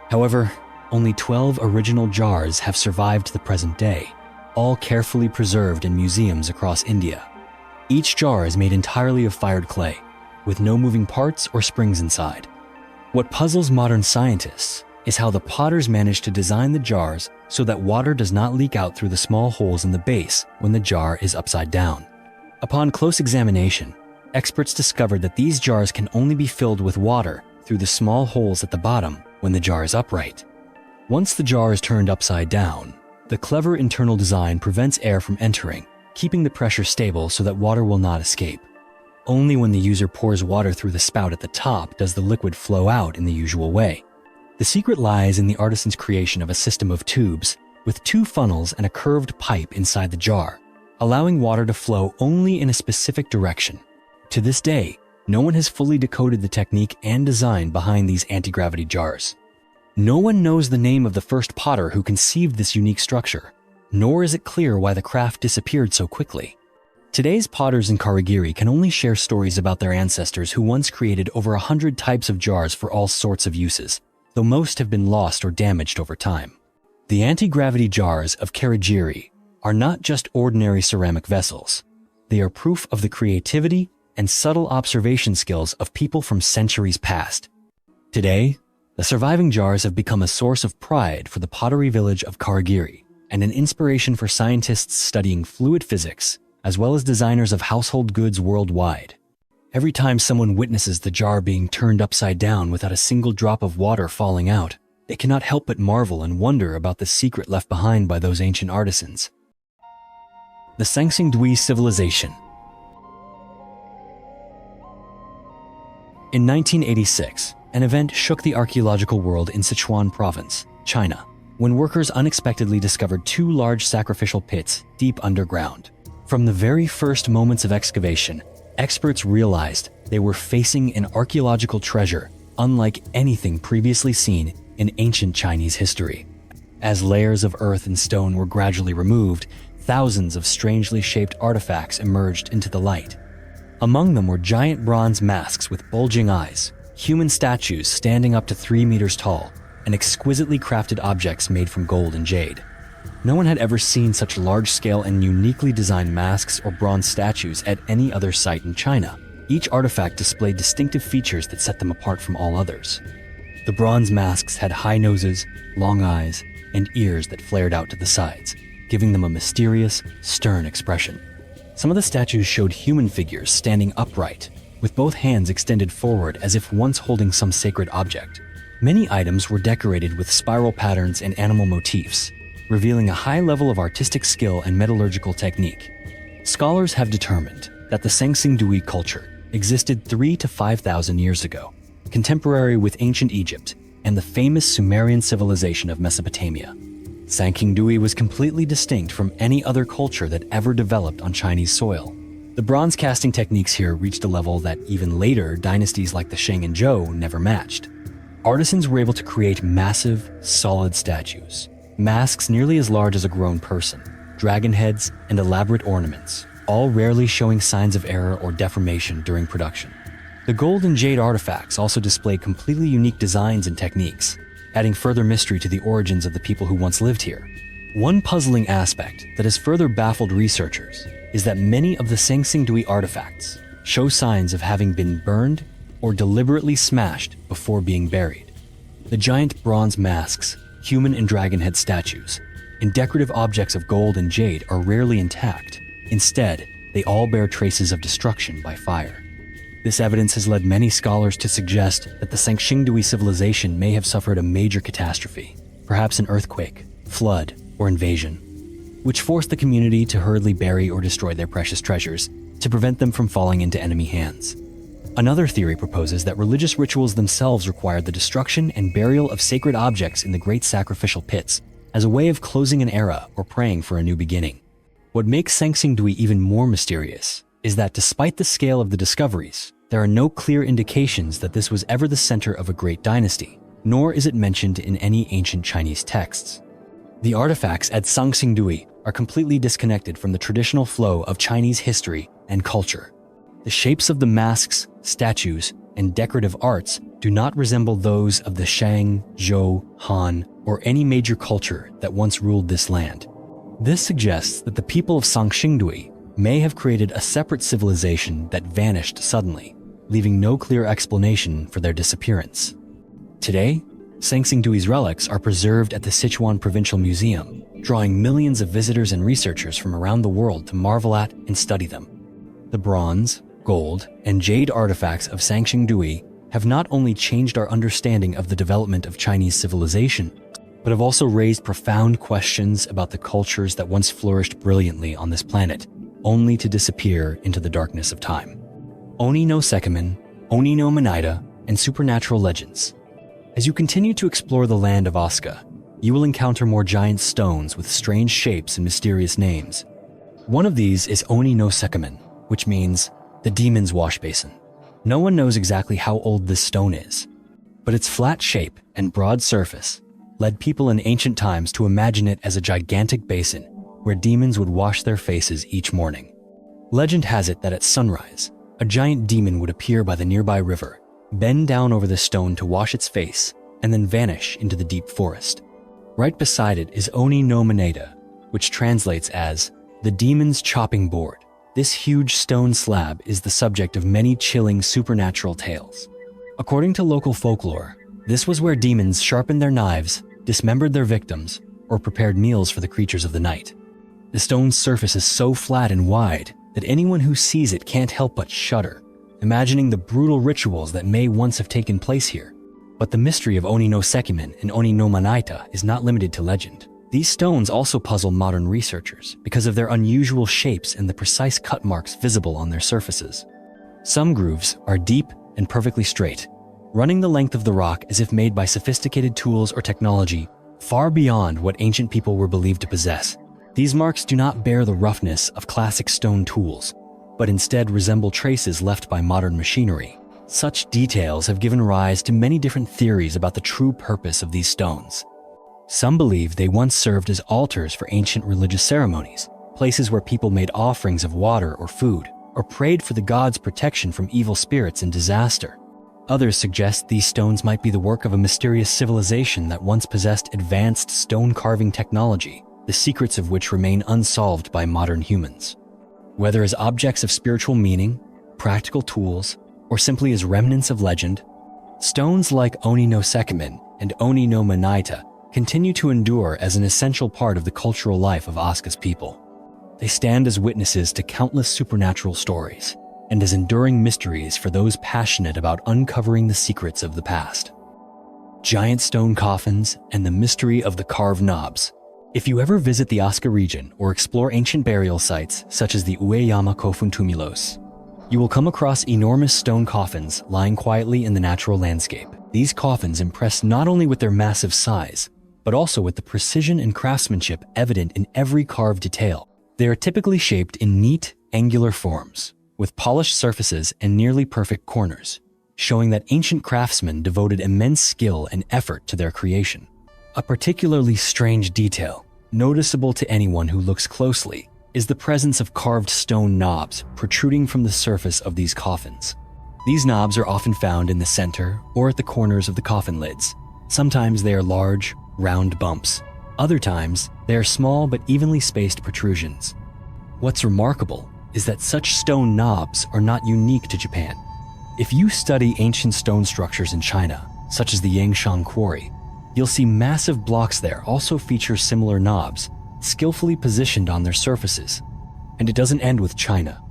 However, only 12 original jars have survived to the present day, all carefully preserved in museums across India. Each jar is made entirely of fired clay, with no moving parts or springs inside. What puzzles modern scientists is how the potters managed to design the jars so that water does not leak out through the small holes in the base when the jar is upside down. Upon close examination, experts discovered that these jars can only be filled with water through the small holes at the bottom when the jar is upright. Once the jar is turned upside down, the clever internal design prevents air from entering, keeping the pressure stable so that water will not escape. Only when the user pours water through the spout at the top does the liquid flow out in the usual way. The secret lies in the artisan's creation of a system of tubes with 2 funnels and a curved pipe inside the jar, allowing water to flow only in a specific direction. To this day, no one has fully decoded the technique and design behind these anti-gravity jars. No one knows the name of the first potter who conceived this unique structure, nor is it clear why the craft disappeared so quickly. Today's potters in Kurigiri can only share stories about their ancestors who once created over 100 types of jars for all sorts of uses, though most have been lost or damaged over time. The anti-gravity jars of Kurigiri are not just ordinary ceramic vessels. They are proof of the creativity and subtle observation skills of people from centuries past. Today, the surviving jars have become a source of pride for the pottery village of Kurigiri and an inspiration for scientists studying fluid physics, as well as designers of household goods worldwide. Every time someone witnesses the jar being turned upside down without a single drop of water falling out, they cannot help but marvel and wonder about the secret left behind by those ancient artisans. The Sanging Dwi Civilization. In 1986, an event shook the archaeological world in Sichuan province, China, when workers unexpectedly discovered 2 large sacrificial pits deep underground. From the very first moments of excavation, experts realized they were facing an archaeological treasure unlike anything previously seen in ancient Chinese history. As layers of earth and stone were gradually removed, thousands of strangely shaped artifacts emerged into the light. Among them were giant bronze masks with bulging eyes, human statues standing up to 3 meters tall, and exquisitely crafted objects made from gold and jade. No one had ever seen such large-scale and uniquely designed masks or bronze statues at any other site in China. Each artifact displayed distinctive features that set them apart from all others. The bronze masks had high noses, long eyes, and ears that flared out to the sides, giving them a mysterious, stern expression. Some of the statues showed human figures standing upright, with both hands extended forward as if once holding some sacred object. Many items were decorated with spiral patterns and animal motifs, revealing a high level of artistic skill and metallurgical technique. Scholars have determined that the Sanging Dwi culture existed 3,000 to 5,000 years ago, contemporary with ancient Egypt and the famous Sumerian civilization of Mesopotamia. Sanging Dwi was completely distinct from any other culture that ever developed on Chinese soil. The bronze casting techniques here reached a level that even later dynasties like the Shang and Zhou never matched. Artisans were able to create massive, solid statues, masks nearly as large as a grown person, dragon heads, and elaborate ornaments, all rarely showing signs of error or deformation during production. The gold and jade artifacts also display completely unique designs and techniques, adding further mystery to the origins of the people who once lived here. One puzzling aspect that has further baffled researchers is that many of the Sanging Dwi artifacts show signs of having been burned or deliberately smashed before being buried. The giant bronze masks, human and dragon head statues, and decorative objects of gold and jade are rarely intact. Instead, they all bear traces of destruction by fire. This evidence has led many scholars to suggest that the Sanging Dwi civilization may have suffered a major catastrophe, perhaps an earthquake, flood, or invasion, which forced the community to hurriedly bury or destroy their precious treasures to prevent them from falling into enemy hands. Another theory proposes that religious rituals themselves required the destruction and burial of sacred objects in the great sacrificial pits as a way of closing an era or praying for a new beginning. What makes Sanging Dwi even more mysterious is that despite the scale of the discoveries, there are no clear indications that this was ever the center of a great dynasty, nor is it mentioned in any ancient Chinese texts. The artifacts at Sanging Dwi are completely disconnected from the traditional flow of Chinese history and culture. The shapes of the masks, statues, and decorative arts do not resemble those of the Shang, Zhou, Han, or any major culture that once ruled this land. This suggests that the people of Sanging Dwi may have created a separate civilization that vanished suddenly, leaving no clear explanation for their disappearance. Today, Sanging Dwi's relics are preserved at the Sichuan Provincial Museum, drawing millions of visitors and researchers from around the world to marvel at and study them. The bronze, gold, and jade artifacts of Sanging Dwi have not only changed our understanding of the development of Chinese civilization, but have also raised profound questions about the cultures that once flourished brilliantly on this planet, only to disappear into the darkness of time. Oni no Sekimen, Oni no Manaita, and supernatural legends. As you continue to explore the land of Asuka, you will encounter more giant stones with strange shapes and mysterious names. One of these is Oni no Sekimen, which means the demon's wash basin. No one knows exactly how old this stone is, but its flat shape and broad surface led people in ancient times to imagine it as a gigantic basin where demons would wash their faces each morning. Legend has it that at sunrise, a giant demon would appear by the nearby river, bend down over the stone to wash its face, and then vanish into the deep forest. Right beside it is Oni no Manaita, which translates as the demon's chopping board. This huge stone slab is the subject of many chilling supernatural tales. According to local folklore, this was where demons sharpened their knives, dismembered their victims, or prepared meals for the creatures of the night. The stone's surface is so flat and wide that anyone who sees it can't help but shudder, imagining the brutal rituals that may once have taken place here. But the mystery of Oni no Sekimen and Oni no Manaita is not limited to legend. These stones also puzzle modern researchers because of their unusual shapes and the precise cut marks visible on their surfaces. Some grooves are deep and perfectly straight, running the length of the rock as if made by sophisticated tools or technology far beyond what ancient people were believed to possess. These marks do not bear the roughness of classic stone tools, but instead resemble traces left by modern machinery. Such details have given rise to many different theories about the true purpose of these stones. Some believe they once served as altars for ancient religious ceremonies, places where people made offerings of water or food, or prayed for the gods' protection from evil spirits and disaster. Others suggest these stones might be the work of a mysterious civilization that once possessed advanced stone carving technology, the secrets of which remain unsolved by modern humans. Whether as objects of spiritual meaning, practical tools, or simply as remnants of legend, stones like Oni no Sekimen and Oni no Manaita continue to endure as an essential part of the cultural life of Asuka's people. They stand as witnesses to countless supernatural stories and as enduring mysteries for those passionate about uncovering the secrets of the past. Giant stone coffins and the mystery of the carved knobs. If you ever visit the Asuka region or explore ancient burial sites such as the Ueyama Kofun Tumilos, you will come across enormous stone coffins lying quietly in the natural landscape. These coffins impress not only with their massive size, but also with the precision and craftsmanship evident in every carved detail. They are typically shaped in neat, angular forms, with polished surfaces and nearly perfect corners, showing that ancient craftsmen devoted immense skill and effort to their creation. A particularly strange detail, noticeable to anyone who looks closely, is the presence of carved stone knobs protruding from the surface of these coffins. These knobs are often found in the center or at the corners of the coffin lids. Sometimes they are large, round bumps. Other times, they are small but evenly spaced protrusions. What's remarkable is that such stone knobs are not unique to Japan. If you study ancient stone structures in China, such as the Yangshan Quarry, you'll see massive blocks there also feature similar knobs, skillfully positioned on their surfaces. And it doesn't end with China.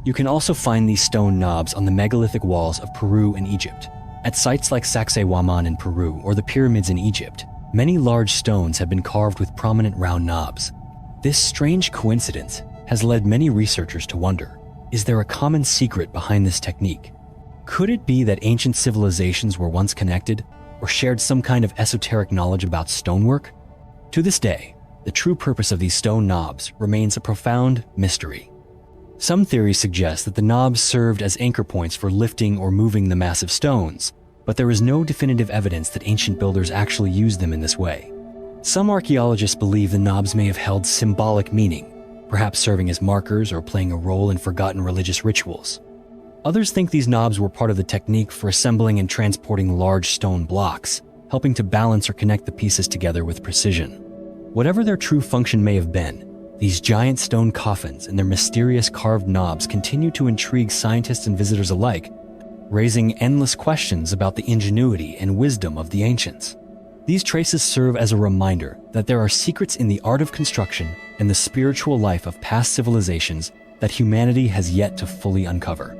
You can also find these stone knobs on the megalithic walls of Peru and Egypt. At sites like Sacsayhuaman in Peru or the pyramids in Egypt, many large stones have been carved with prominent round knobs. This strange coincidence has led many researchers to wonder, is there a common secret behind this technique? Could it be that ancient civilizations were once connected or shared some kind of esoteric knowledge about stonework? To this day, the true purpose of these stone knobs remains a profound mystery. Some theories suggest that the knobs served as anchor points for lifting or moving the massive stones, but there is no definitive evidence that ancient builders actually used them in this way. Some archaeologists believe the knobs may have held symbolic meaning, perhaps serving as markers or playing a role in forgotten religious rituals. Others think these knobs were part of the technique for assembling and transporting large stone blocks, helping to balance or connect the pieces together with precision. Whatever their true function may have been, these giant stone coffins and their mysterious carved knobs continue to intrigue scientists and visitors alike, raising endless questions about the ingenuity and wisdom of the ancients. These traces serve as a reminder that there are secrets in the art of construction and the spiritual life of past civilizations that humanity has yet to fully uncover.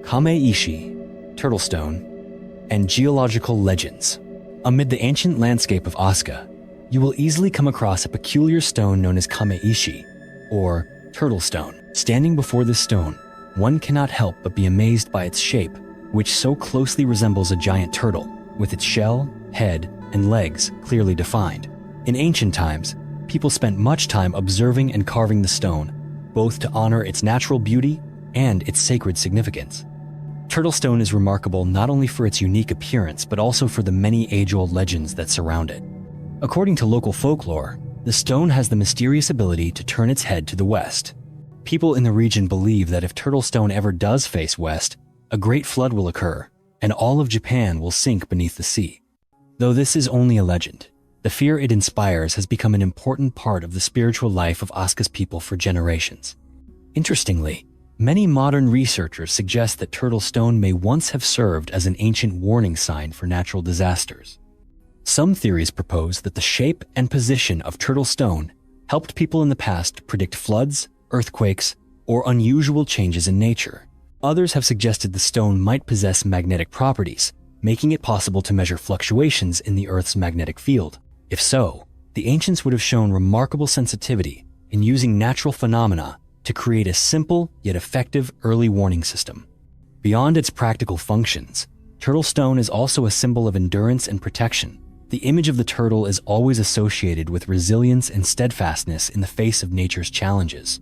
Kame-ishi, turtle stone, and geological legends. Amid the ancient landscape of Asuka, you will easily come across a peculiar stone known as kame-ishi, or turtle stone. Standing before this stone, one cannot help but be amazed by its shape, which so closely resembles a giant turtle, with its shell, head, and legs clearly defined. In ancient times, people spent much time observing and carving the stone, both to honor its natural beauty and its sacred significance. Turtle stone is remarkable not only for its unique appearance, but also for the many age-old legends that surround it. According to local folklore, the stone has the mysterious ability to turn its head to the west. People in the region believe that if turtle stone ever does face west, a great flood will occur, and all of Japan will sink beneath the sea. Though this is only a legend, the fear it inspires has become an important part of the spiritual life of Asuka's people for generations. Interestingly, many modern researchers suggest that turtle stone may once have served as an ancient warning sign for natural disasters. Some theories propose that the shape and position of turtle stone helped people in the past predict floods, earthquakes, or unusual changes in nature. Others have suggested the stone might possess magnetic properties, making it possible to measure fluctuations in the Earth's magnetic field. If so, the ancients would have shown remarkable sensitivity in using natural phenomena to create a simple yet effective early warning system. Beyond its practical functions, turtle stone is also a symbol of endurance and protection. The image of the turtle is always associated with resilience and steadfastness in the face of nature's challenges.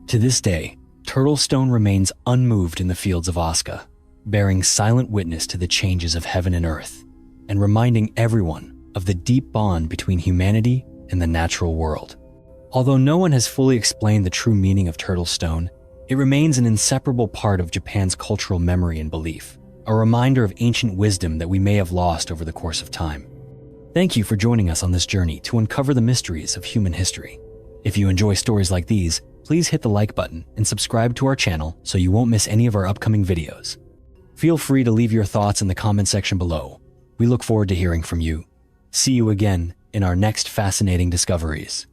To this day, turtle stone remains unmoved in the fields of Asuka, bearing silent witness to the changes of heaven and earth, and reminding everyone of the deep bond between humanity and the natural world. Although no one has fully explained the true meaning of turtle stone, it remains an inseparable part of Japan's cultural memory and belief, a reminder of ancient wisdom that we may have lost over the course of time. Thank you for joining us on this journey to uncover the mysteries of human history. If you enjoy stories like these, please hit the like button and subscribe to our channel so you won't miss any of our upcoming videos. Feel free to leave your thoughts in the comment section below. We look forward to hearing from you. See you again in our next fascinating discoveries.